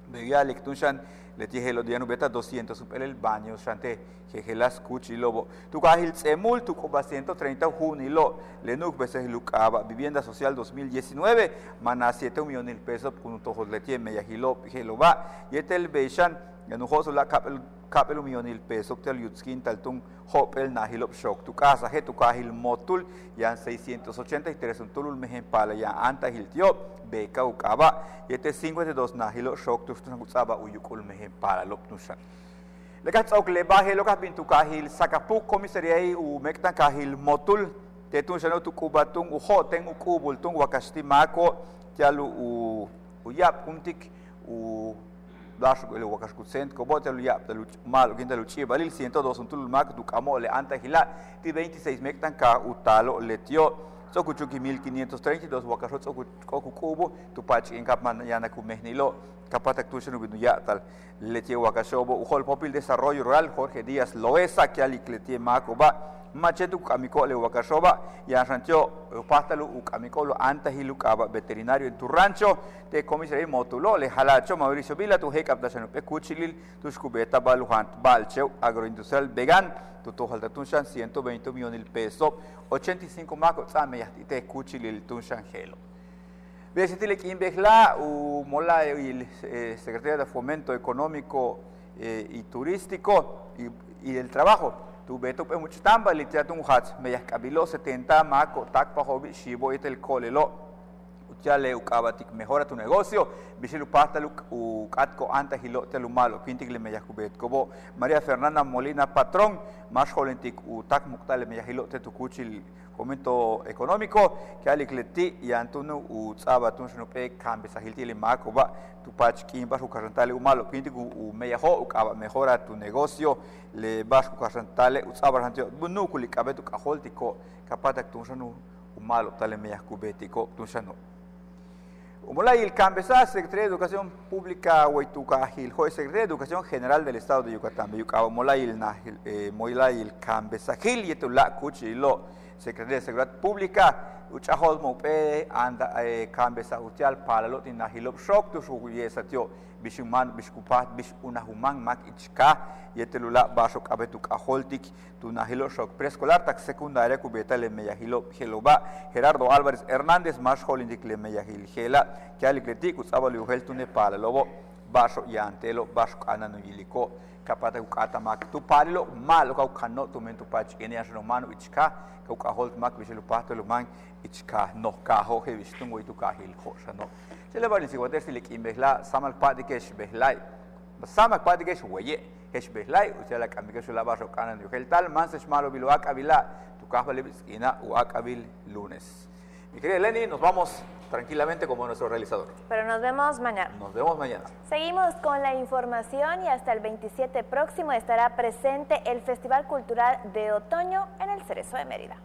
begia lectunshan letihelo dianu beta 200 upelel baño shante jejelas cuchilobo tukahil tsemul tucoba 130 junilo lenuk veces lucaba vivienda social 2019 mana 7 millones de pesos con tojos letie meyahilo geloba yete el beishan Yanujoso la capel millonil peso tel yutskin taltung hopel nahilop shock tu casa he tu kahil motul yan 683 un tulul mejen pala ya anta hiltio beka ukaba yete 52 nahilop shock tu saba uyukul mejen pala lop nushan lekat ok lebahe lokas bin tu kahil sakapuk komisariai u mektan kahil motul tetun shano tu kubatung u hoteng u kubul tung wakasti mako tialu u yap kumtik u Dash el Wakashkucent, Cobotel Yap, de Mal, Quinta Luchi, Balil, 102, un Tulmac, Ducamo, Le Anta Gila, Ti 26 Mectanca, Utalo, Letio, Sokuchuki 1532, Wakashot, Okukubo, Tupachi, en Capman, Yanaku Mehnilo, Capatactution, Viduyatal, Letio Wakashobo, Ujol Popil Desarrollo Rural, Jorge Díaz Loesa, Kialik Letie Macoba, machetu kamiko le wakashoba ya rancho pastalu ukamiko lo anta hilukaba veterinario en tu rancho te comisaría motulo le halacho Mauricio Vila tu hekap dasanu pe kuchilil tu skubeta baluhan balcheu agroindustrial vegan tu tohalta tunshan 120 millones de pesos 85 mako tsame yatite kuchilil tunshan gelo. Besitile Kimbejla u mola el secretario de Fomento Económico y Turístico y del Trabajo. Tu beto pe mucho tamba litiatun hats me kabilo 70 mako takpa hobby shibo etel kolelo uchale ukabatik mejora tu negocio bisilu pastaluk ukatko anta hilo telumalo pintikle me yakubet kobo María Fernanda Molina Patrón más jolentik utak muktale me yakilo tetukuchil Fomento Económico que alikleti y antunu utsaba tunshnupe kambe sahiltile makoba tu pach kimba ukarantale umalo pintiku umeyaho ukaba mejora tu negocio le basku ukarantale utsaba rantio bunukuli kabetu kaholtiko kapatak tunshnu umalo tale meyakubetiko tunshnu Umolay el Cambesa, Secretaría de Educación Pública Huaytucajil, Joy Secretaría de Educación General del Estado de Yucatán, Yucaba Molay el Cambesa Gil y Etula Cuchilo, Secretaría de Seguridad Pública, Uchajos Mope, anda Cambesa Utial, Palalo, Tinahilop Shock, tu Suyesa Tio, Bishuman, Biskupat, Bish Unahuman, Mak Ichka, y Etelula Bashok Abetuk Aholtik, Tunahilo Shock Preescolar, Tax Secundaria, Cubeta Le Meyahilo Geloba, Gerardo Álvarez Hernández, Más Holindik Le Meyahil Gela, que Alicletic, Usabali Ugel Tunepala, Lobo, Basho y Antelo, Bashok Ananuiliko, Capata Ukata Mak, tu Palilo, Malo Kaukano, Tumentu Pach, Enias Romano, Ichka, Kaukaholt Mak, Vishelupato Luman, Ichka, no Kaho, Hevistungo y Tukahil Hoshano. Se le va a decir que si le quimbesla, Samal Padikesh Behlai, Samal Padikesh Weye, Hesh Behlai, usted la cambia la barro canan de tal, Manses Malo Biloak Avila, tu caja esquina, Uak Avil lunes. Mi querida Lenny, nos vamos tranquilamente como nuestro realizador. Pero nos vemos mañana. Nos vemos mañana. Seguimos con la información y hasta el 27 próximo estará presente el Festival Cultural de Otoño en el Cerezo de Mérida.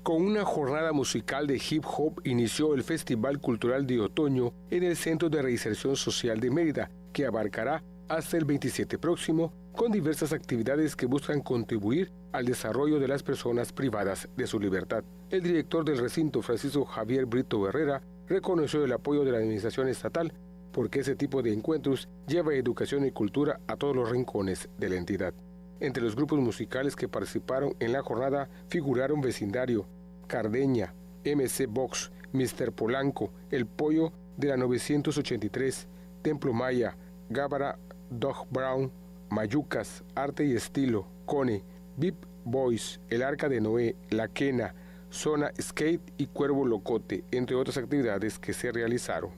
Con una jornada musical de hip hop inició el Festival Cultural de Otoño en el Centro de Reinserción Social de Mérida, que abarcará hasta el 27 próximo, con diversas actividades que buscan contribuir al desarrollo de las personas privadas de su libertad. El director del recinto, Francisco Javier Brito Herrera, reconoció el apoyo de la administración estatal porque ese tipo de encuentros lleva educación y cultura a todos los rincones de la entidad. Entre los grupos musicales que participaron en la jornada figuraron Vecindario, Cardeña, MC Box, Mr. Polanco, El Pollo de la 983, Templo Maya, Gábara, Dog Brown, Mayucas, Arte y Estilo, Cone, Vip Boys, El Arca de Noé, La Quena, Zona Skate y Cuervo Locote, entre otras actividades que se realizaron.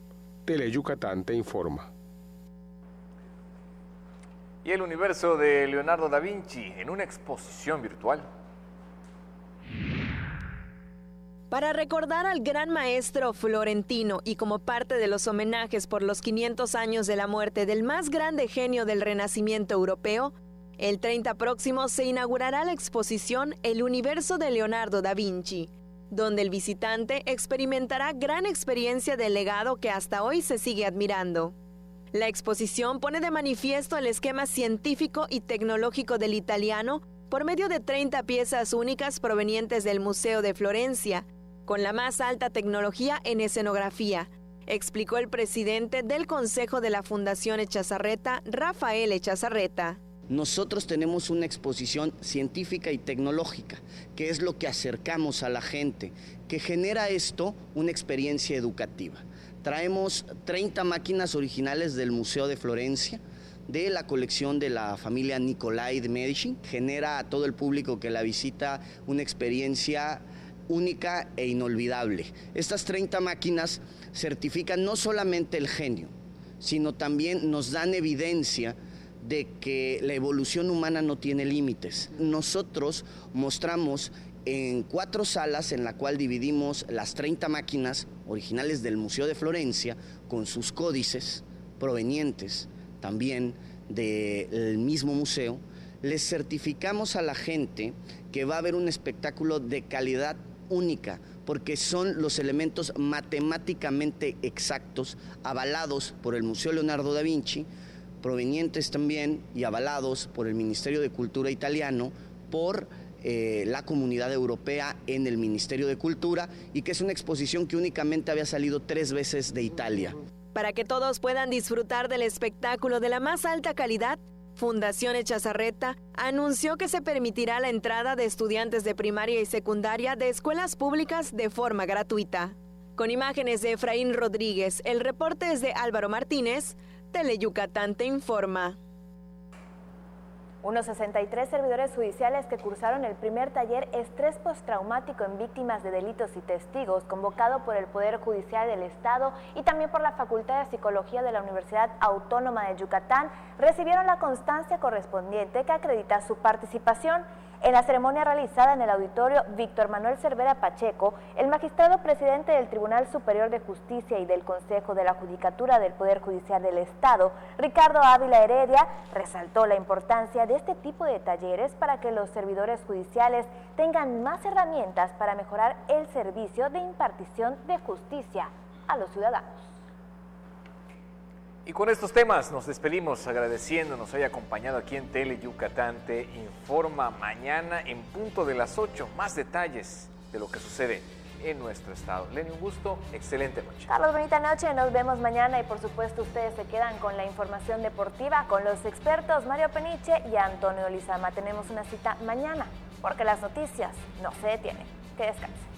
Tele Yucatán te informa. Y el universo de Leonardo da Vinci en una exposición virtual. Para recordar al gran maestro florentino y como parte de los homenajes por los 500 años de la muerte del más grande genio del Renacimiento europeo, el 30 próximo se inaugurará la exposición El universo de Leonardo da Vinci, donde el visitante experimentará gran experiencia del legado que hasta hoy se sigue admirando. La exposición pone de manifiesto el esquema científico y tecnológico del italiano por medio de 30 piezas únicas provenientes del Museo de Florencia, con la más alta tecnología en escenografía, explicó el presidente del Consejo de la Fundación Echazarreta, Rafael Echazarreta. Nosotros tenemos una exposición científica y tecnológica, que es lo que acercamos a la gente, que genera esto una experiencia educativa. Traemos 30 máquinas originales del Museo de Florencia, de la colección de la familia Nicolai de Medici. Genera a todo el público que la visita una experiencia única e inolvidable. Estas 30 máquinas certifican no solamente el genio, sino también nos dan evidencia de que la evolución humana no tiene límites. Nosotros mostramos en 4 salas en la cual dividimos las 30 máquinas originales del Museo de Florencia con sus códices provenientes también del mismo museo. Les certificamos a la gente que va a haber un espectáculo de calidad única, porque son los elementos matemáticamente exactos avalados por el Museo Leonardo da Vinci provenientes también y avalados por el Ministerio de Cultura italiano, por la Comunidad Europea en el Ministerio de Cultura, y que es una exposición que únicamente había salido 3 veces de Italia. Para que todos puedan disfrutar del espectáculo de la más alta calidad, Fundación Echazarreta anunció que se permitirá la entrada de estudiantes de primaria y secundaria de escuelas públicas de forma gratuita. Con imágenes de Efraín Rodríguez, el reporte es de Álvaro Martínez, Teleyucatán te informa. Unos 63 servidores judiciales que cursaron el primer taller Estrés Postraumático en Víctimas de Delitos y Testigos, convocado por el Poder Judicial del Estado y también por la Facultad de Psicología de la Universidad Autónoma de Yucatán, recibieron la constancia correspondiente que acredita su participación. En la ceremonia realizada en el auditorio Víctor Manuel Cervera Pacheco, el magistrado presidente del Tribunal Superior de Justicia y del Consejo de la Judicatura del Poder Judicial del Estado, Ricardo Ávila Heredia, resaltó la importancia de este tipo de talleres para que los servidores judiciales tengan más herramientas para mejorar el servicio de impartición de justicia a los ciudadanos. Y con estos temas nos despedimos agradeciendo nos haya acompañado aquí en Teleyucatán te informa. Mañana en punto de las 8, más detalles de lo que sucede en nuestro estado. Lenny, un gusto, excelente noche. Carlos, bonita noche, nos vemos mañana y por supuesto ustedes se quedan con la información deportiva con los expertos Mario Peniche y Antonio Lizama. Tenemos una cita mañana porque las noticias no se detienen. Que descansen.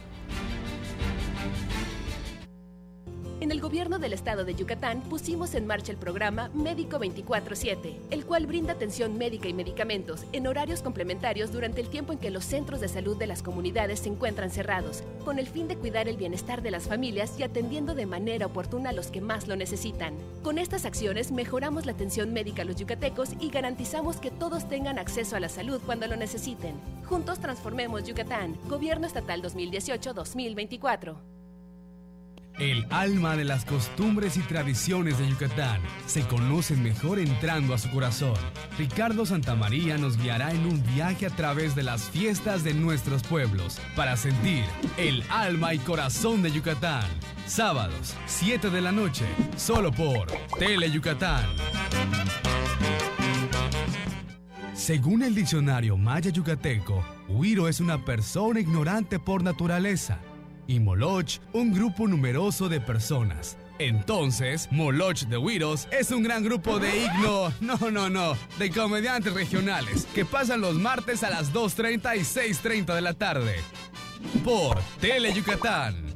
En el gobierno del estado de Yucatán pusimos en marcha el programa Médico 24/7, el cual brinda atención médica y medicamentos en horarios complementarios durante el tiempo en que los centros de salud de las comunidades se encuentran cerrados, con el fin de cuidar el bienestar de las familias y atendiendo de manera oportuna a los que más lo necesitan. Con estas acciones mejoramos la atención médica a los yucatecos y garantizamos que todos tengan acceso a la salud cuando lo necesiten. Juntos transformemos Yucatán. Gobierno Estatal 2018-2024. El alma de las costumbres y tradiciones de Yucatán se conocen mejor entrando a su corazón. Ricardo Santamaría nos guiará en un viaje a través de las fiestas de nuestros pueblos para sentir el alma y corazón de Yucatán. Sábados, 7 de la noche, solo por Teleyucatán. Según el diccionario maya yucateco, Huiro es una persona ignorante por naturaleza. Y Moloch, un grupo numeroso de personas. Entonces, Moloch de Huiros es un gran grupo de de comediantes regionales que pasan los martes a las 2:30 y 6:30 de la tarde. Por Teleyucatán.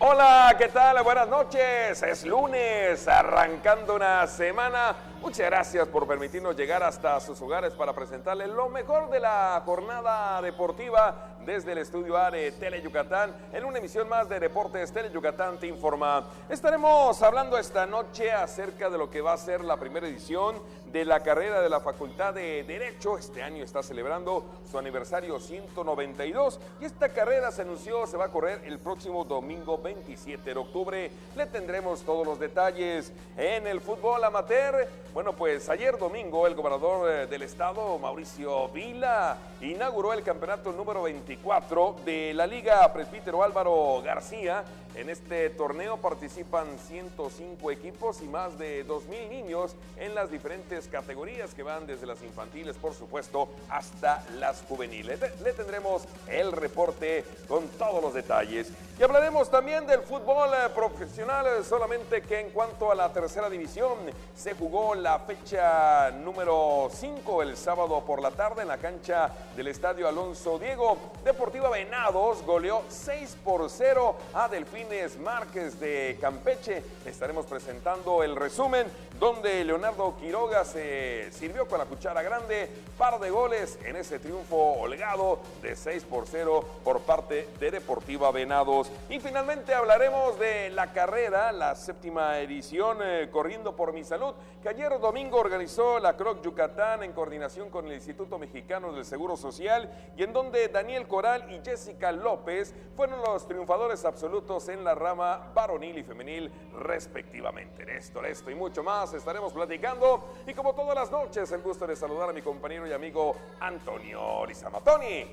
Hola, ¿qué tal? Buenas noches. Es lunes, arrancando una semana. Muchas gracias por permitirnos llegar hasta sus hogares para presentarles lo mejor de la jornada deportiva desde el estudio A de Teleyucatán en una emisión más de Deportes Teleyucatán te informa. Estaremos hablando esta noche acerca de lo que va a ser la primera edición de la carrera de la Facultad de Derecho. Este año está celebrando su aniversario 192 y esta carrera se anunció, se va a correr el próximo domingo 27 de octubre. Le tendremos todos los detalles. En el fútbol amateur, bueno, pues ayer domingo el gobernador del estado, Mauricio Vila, inauguró el campeonato número 24 de la Liga Presbítero Álvaro García. En este torneo participan 105 equipos y más de 2,000 niños en las diferentes categorías que van desde las infantiles, por supuesto, hasta las juveniles. Le tendremos el reporte con todos los detalles. Y hablaremos también del fútbol profesional, solamente que en cuanto a la tercera división, se jugó la fecha número 5 el sábado por la tarde en la cancha del Estadio Alonso Diego. Deportiva Venados goleó 6-0 a Delfines Márquez de Campeche. Estaremos presentando el resumen donde Leonardo Quiroga se sirvió con la cuchara grande, par de goles en ese triunfo holgado de 6-0 por parte de Deportiva Venados. Y finalmente hablaremos de la carrera, la séptima edición Corriendo por mi Salud, que ayer domingo organizó la CROC Yucatán en coordinación con el Instituto Mexicano del Seguro Social y en donde Daniel Coral y Jessica López fueron los triunfadores absolutos en la rama varonil y femenil respectivamente. De esto y mucho más estaremos platicando, y como todas las noches el gusto de saludar a mi compañero y amigo Antonio Lizama. Tony,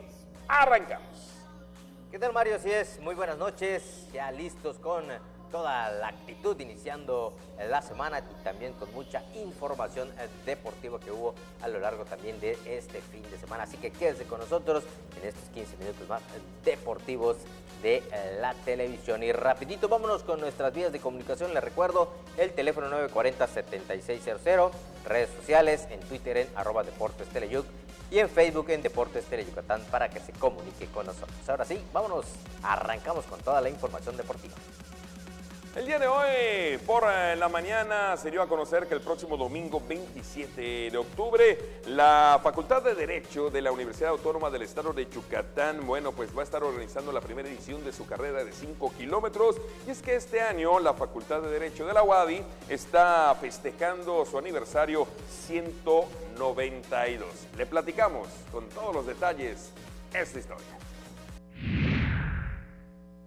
arrancamos. ¿Qué tal, Mario? Así es, muy buenas noches, ya listos con toda la actitud iniciando la semana y también con mucha información deportiva que hubo a lo largo también de este fin de semana. Así que quédese con nosotros en estos 15 minutos más deportivos de la televisión. Y rapidito vámonos con nuestras vías de comunicación. Les recuerdo el teléfono 940-7600, redes sociales, en Twitter en @DeportesTeleyuc y en Facebook en Deportes Teleyucatán para que se comunique con nosotros. Ahora sí, vámonos, arrancamos con toda la información deportiva. El día de hoy, por la mañana, se dio a conocer que el próximo domingo 27 de octubre, la Facultad de Derecho de la Universidad Autónoma del Estado de Yucatán, pues va a estar organizando la primera edición de su carrera de 5 kilómetros. Y es que este año la Facultad de Derecho de la UADY está festejando su aniversario 192. Le platicamos con todos los detalles esta historia.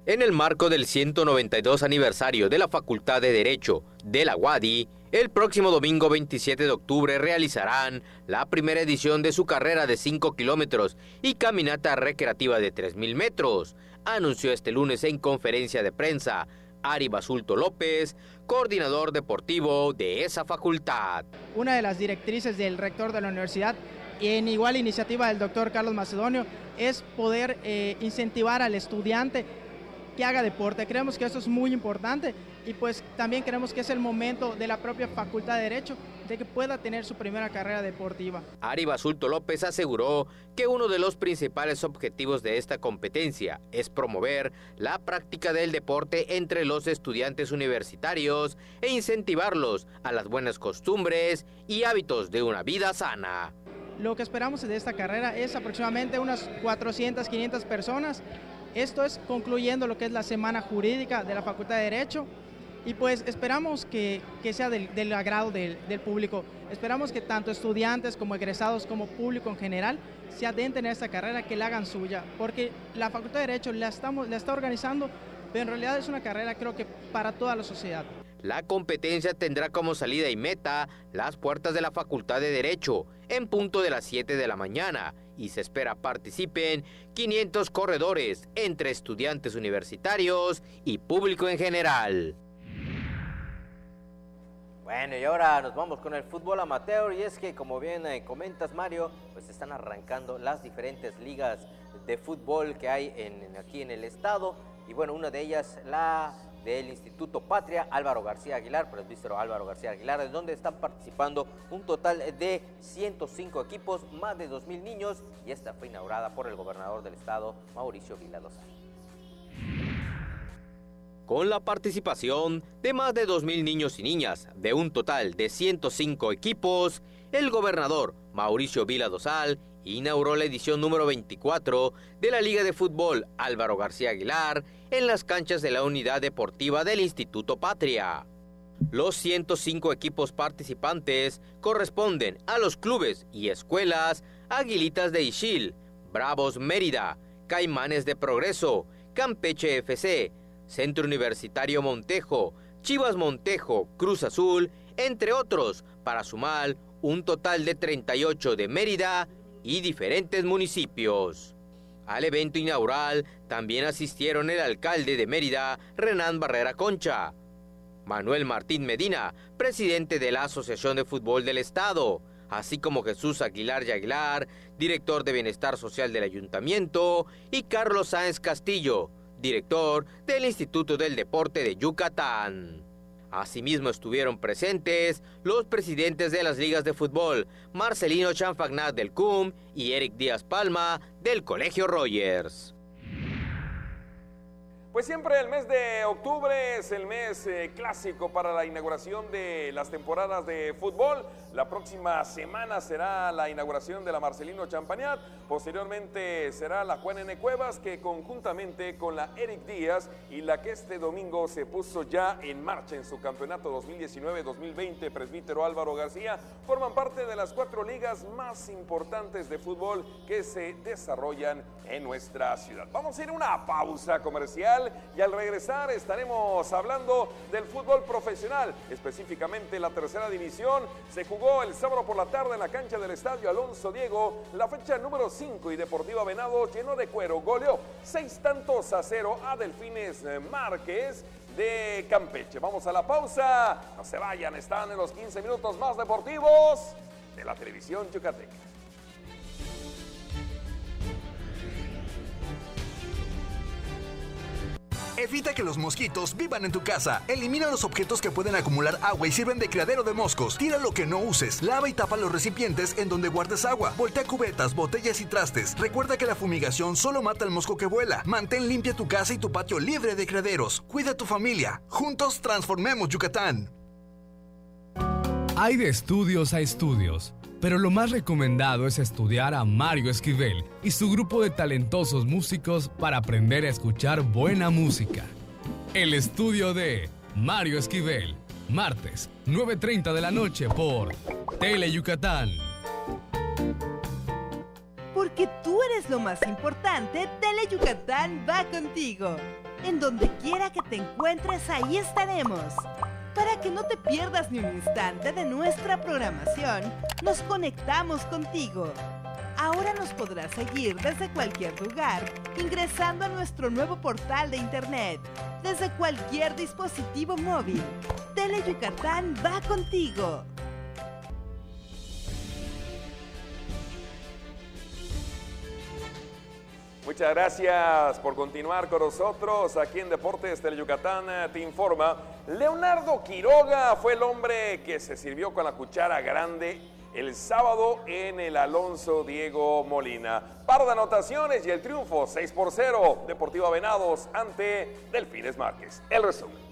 En el marco del 192 aniversario de la Facultad de Derecho de la UADY, el próximo domingo 27 de octubre realizarán la primera edición de su carrera de 5 kilómetros y caminata recreativa de 3,000 metros, anunció este lunes en conferencia de prensa Ari Basulto López, coordinador deportivo de esa facultad. Una de las directrices del rector de la universidad, y en igual iniciativa del doctor Carlos Macedonio, es poder incentivar al estudiante que haga deporte. Creemos que esto es muy importante y pues también creemos que es el momento de la propia Facultad de Derecho de que pueda tener su primera carrera deportiva. Ari Basulto López aseguró que uno de los principales objetivos de esta competencia es promover la práctica del deporte entre los estudiantes universitarios e incentivarlos a las buenas costumbres y hábitos de una vida sana. Lo que esperamos de esta carrera es aproximadamente unas 400, 500 personas. Esto es concluyendo lo que es la semana jurídica de la Facultad de Derecho y pues esperamos que sea del agrado del público. Esperamos que tanto estudiantes como egresados como público en general se adentren a esta carrera, que la hagan suya, porque la Facultad de Derecho la está organizando, pero en realidad es una carrera creo que para toda la sociedad. La competencia tendrá como salida y meta las puertas de la Facultad de Derecho en punto de las 7 de la mañana y se espera participen 500 corredores entre estudiantes universitarios y público en general. Bueno, y ahora nos vamos con el fútbol amateur, y es que como bien comentas, Mario, pues están arrancando las diferentes ligas de fútbol que hay aquí en el estado, y bueno, una de ellas la del Instituto Patria Álvaro García Aguilar, presbítero Álvaro García Aguilar, en donde están participando un total de 105 equipos, más de 2,000 niños, y esta fue inaugurada por el gobernador del estado, Mauricio Vila-Dosal. Con la participación de más de 2,000 niños y niñas de un total de 105 equipos, el gobernador Mauricio Vila-Dosal inauguró la edición número 24 de la Liga de Fútbol Álvaro García Aguilar en las canchas de la Unidad Deportiva del Instituto Patria. Los 105 equipos participantes corresponden a los clubes y escuelas Aguilitas de Ixil, Bravos Mérida, Caimanes de Progreso, Campeche FC, Centro Universitario Montejo, Chivas Montejo, Cruz Azul, entre otros, para sumar un total de 38 de Mérida y diferentes municipios. Al evento inaugural también asistieron el alcalde de Mérida, Renán Barrera Concha, Manuel Martín Medina, presidente de la Asociación de Fútbol del Estado, así como Jesús Aguilar y Aguilar, director de Bienestar Social del Ayuntamiento, y Carlos Sáenz Castillo, director del Instituto del Deporte de Yucatán. Asimismo estuvieron presentes los presidentes de las ligas de fútbol, Marcelino Chanfagnat del CUM y Eric Díaz Palma del Colegio Rogers. Pues siempre el mes de octubre es el mes clásico para la inauguración de las temporadas de fútbol. La próxima semana será la inauguración de la Marcelino Champagnat. Posteriormente será la Juan N. Cuevas, que conjuntamente con la Eric Díaz y la que este domingo se puso ya en marcha en su campeonato 2019-2020, Presbítero Álvaro García, forman parte de las 4 ligas más importantes de fútbol que se desarrollan en nuestra ciudad. Vamos a ir a una pausa comercial y al regresar estaremos hablando del fútbol profesional, específicamente la tercera división. Se jugó el sábado por la tarde en la cancha del Estadio Alonso Diego, la fecha número 5, y Deportiva Venados llenó de cuero, goleó 6-0 a Delfines Márquez de Campeche. Vamos a la pausa, no se vayan, están en los 15 minutos más deportivos de la televisión yucateca. Evita que los mosquitos vivan en tu casa. Elimina los objetos que pueden acumular agua y sirven de criadero de moscos. Tira lo que no uses. Lava y tapa los recipientes en donde guardes agua. Voltea cubetas, botellas y trastes. Recuerda que la fumigación solo mata al mosco que vuela. Mantén limpia tu casa y tu patio libre de criaderos. Cuida a tu familia. Juntos transformemos Yucatán. Hay de estudios a estudios, pero lo más recomendado es estudiar a Mario Esquivel y su grupo de talentosos músicos para aprender a escuchar buena música. El estudio de Mario Esquivel, martes, 9:30 de la noche por Tele Yucatán. Porque tú eres lo más importante, Tele Yucatán va contigo. En donde quiera que te encuentres, ahí estaremos. Para que no te pierdas ni un instante de nuestra programación, nos conectamos contigo. Ahora nos podrás seguir desde cualquier lugar, ingresando a nuestro nuevo portal de internet, desde cualquier dispositivo móvil. Tele Yucatán va contigo. Muchas gracias por continuar con nosotros aquí en Deportes Tele Yucatán. Te informa, Leonardo Quiroga fue el hombre que se sirvió con la cuchara grande el sábado en el Alonso Diego Molina. Par de anotaciones y el triunfo 6-0, Deportiva Venados ante Delfines Márquez. El resumen.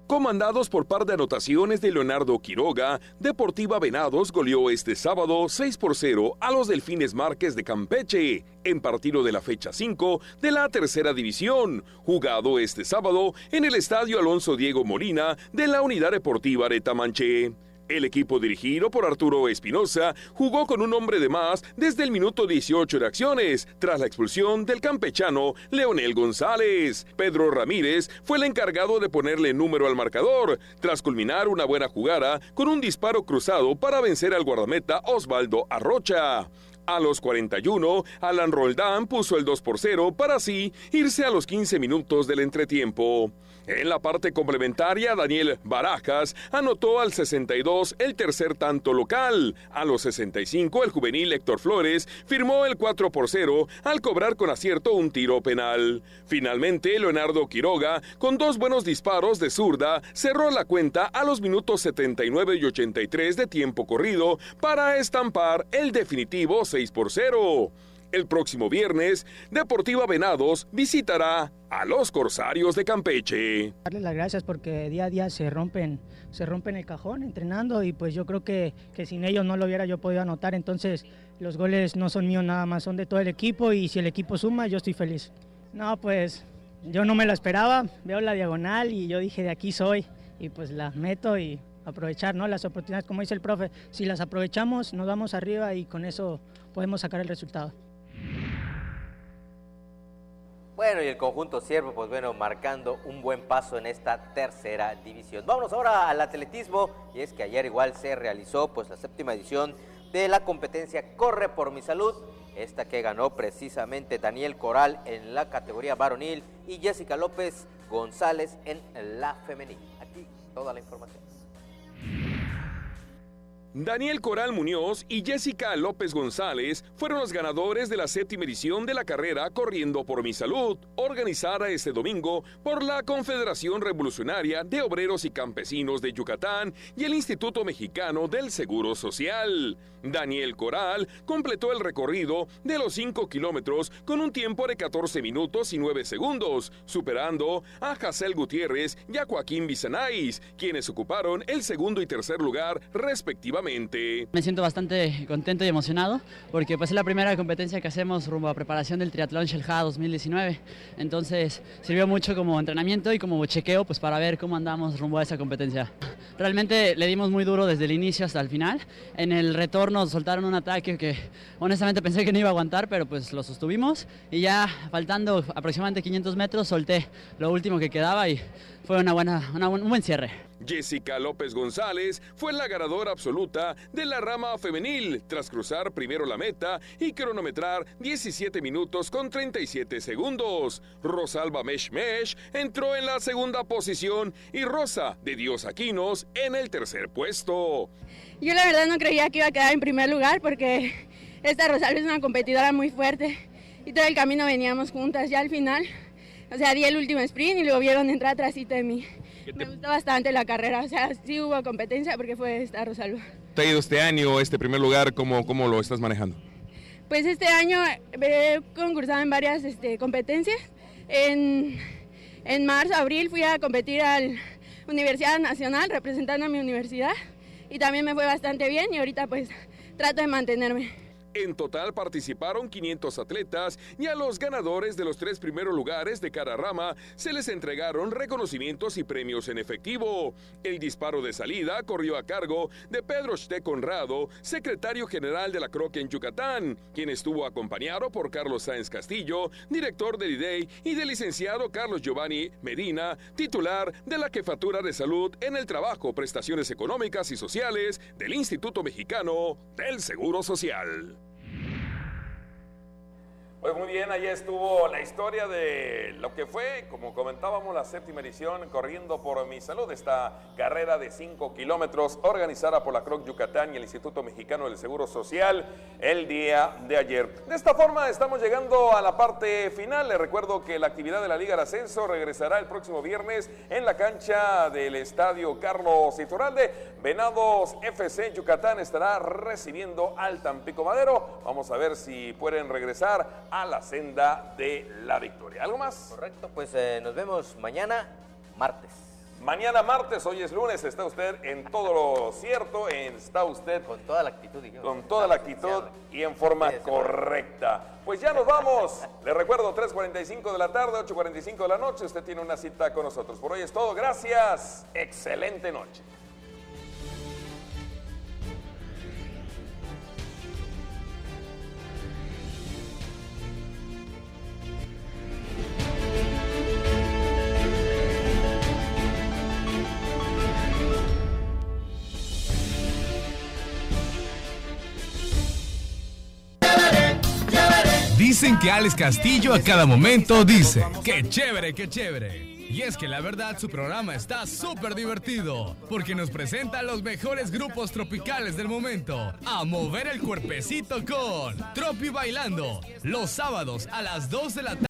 Comandados por par de anotaciones de Leonardo Quiroga, Deportiva Venados goleó este sábado 6-0 a los Delfines Márquez de Campeche, en partido de la fecha 5 de la tercera división, jugado este sábado en el Estadio Alonso Diego Molina de la Unidad Deportiva de Tamanché. El equipo dirigido por Arturo Espinosa jugó con un hombre de más desde el minuto 18 de acciones, tras la expulsión del campechano Leonel González. Pedro Ramírez fue el encargado de ponerle número al marcador, tras culminar una buena jugada con un disparo cruzado para vencer al guardameta Osvaldo Arrocha. A los 41, Alan Roldán puso el 2-0 para así irse a los 15 minutos del entretiempo. En la parte complementaria, Daniel Barajas anotó al 62 el tercer tanto local. A los 65, el juvenil Héctor Flores firmó el 4-0 al cobrar con acierto un tiro penal. Finalmente, Leonardo Quiroga, con 2 buenos disparos de zurda, cerró la cuenta a los minutos 79 y 83 de tiempo corrido para estampar el definitivo 6-0. El próximo viernes, Deportiva Venados visitará a los Corsarios de Campeche. Darles las gracias porque día a día se rompen el cajón entrenando y pues yo creo que sin ellos no lo hubiera yo podido anotar, entonces los goles no son míos nada más, son de todo el equipo y si el equipo suma yo estoy feliz. No, pues yo no me lo esperaba, veo la diagonal y yo dije de aquí soy y pues la meto y aprovechar, ¿no? Las oportunidades, como dice el profe, si las aprovechamos nos vamos arriba y con eso podemos sacar el resultado. Bueno, y el conjunto Ciervo, pues bueno, marcando un buen paso en esta tercera división. Vámonos ahora al atletismo, y es que ayer igual se realizó pues la 7ª edición de la competencia Corre por mi Salud, esta que ganó precisamente Daniel Coral en la categoría varonil y Jessica López González en la femenil. Aquí toda la información. Daniel Coral Muñoz y Jessica López González fueron los ganadores de la 7ª edición de la carrera Corriendo por mi Salud, organizada este domingo por la Confederación Revolucionaria de Obreros y Campesinos de Yucatán y el Instituto Mexicano del Seguro Social. Daniel Coral completó el recorrido de los 5 kilómetros con un tiempo de 14 minutos y 9 segundos, superando a Jacel Gutiérrez y a Joaquín Bizanais, quienes ocuparon el segundo y tercer lugar respectivamente. Me siento bastante contento y emocionado porque pues es la primera competencia que hacemos rumbo a preparación del triatlón Xel-Há 2019. Entonces sirvió mucho como entrenamiento y como chequeo pues para ver cómo andamos rumbo a esa competencia. Realmente le dimos muy duro desde el inicio hasta el final. En el retorno soltaron un ataque que honestamente pensé que no iba a aguantar, pero pues lo sostuvimos y ya faltando aproximadamente 500 metros solté lo último que quedaba y fue un buen cierre. Jessica López González fue la ganadora absoluta de la rama femenil tras cruzar primero la meta y cronometrar 17 minutos con 37 segundos. Rosalba Mesh entró en la segunda posición y Rosa de Dios Aquinos en el tercer puesto. Yo la verdad no creía que iba a quedar en primer lugar porque esta Rosalba es una competidora muy fuerte y todo el camino veníamos juntas. Ya al final, o sea, di el último sprint y luego vieron entrar atrásito de mí. Me gustó bastante la carrera, o sea, sí hubo competencia porque fue esta Rosalba. ¿Te ha ido este año, este primer lugar? ¿Cómo lo estás manejando? Pues este año he concursado en varias competencias. En marzo, abril fui a competir a la Universidad Nacional representando a mi universidad y también me fue bastante bien y ahorita pues trato de mantenerme. En total participaron 500 atletas y a los ganadores de los 3 primeros lugares de cada rama se les entregaron reconocimientos y premios en efectivo. El disparo de salida corrió a cargo de Pedro Chte Conrado, secretario general de la CROC en Yucatán, quien estuvo acompañado por Carlos Sáenz Castillo, director del IDEI, y del licenciado Carlos Giovanni Medina, titular de la Jefatura de Salud en el Trabajo, Prestaciones Económicas y Sociales del Instituto Mexicano del Seguro Social. Pues muy bien, ahí estuvo la historia de lo que fue, como comentábamos, la 7ª edición Corriendo por mi Salud, esta carrera de 5 kilómetros organizada por la CROC Yucatán y el Instituto Mexicano del Seguro Social el día de ayer. De esta forma estamos llegando a la parte final. Les recuerdo que la actividad de la Liga de Ascenso regresará el próximo viernes en la cancha del Estadio Carlos Iturralde. Venados FC Yucatán estará recibiendo al Tampico Madero. Vamos a ver si pueden regresar a la senda de la victoria. ¿Algo más? Correcto, pues nos vemos mañana, martes. Mañana martes, hoy es lunes, está usted en todo lo cierto, está usted con toda la actitud, digamos, con toda la actitud y en forma correcta. Pues ya nos vamos. Les recuerdo, 3:45 de la tarde, 8:45 de la noche, usted tiene una cita con nosotros. Por hoy es todo, gracias, excelente noche. Dicen que Alex Castillo a cada momento dice, ¡qué chévere, qué chévere! Y es que la verdad su programa está súper divertido, porque nos presenta a los mejores grupos tropicales del momento, a mover el cuerpecito con Tropi Bailando, los sábados a las 2 de la tarde.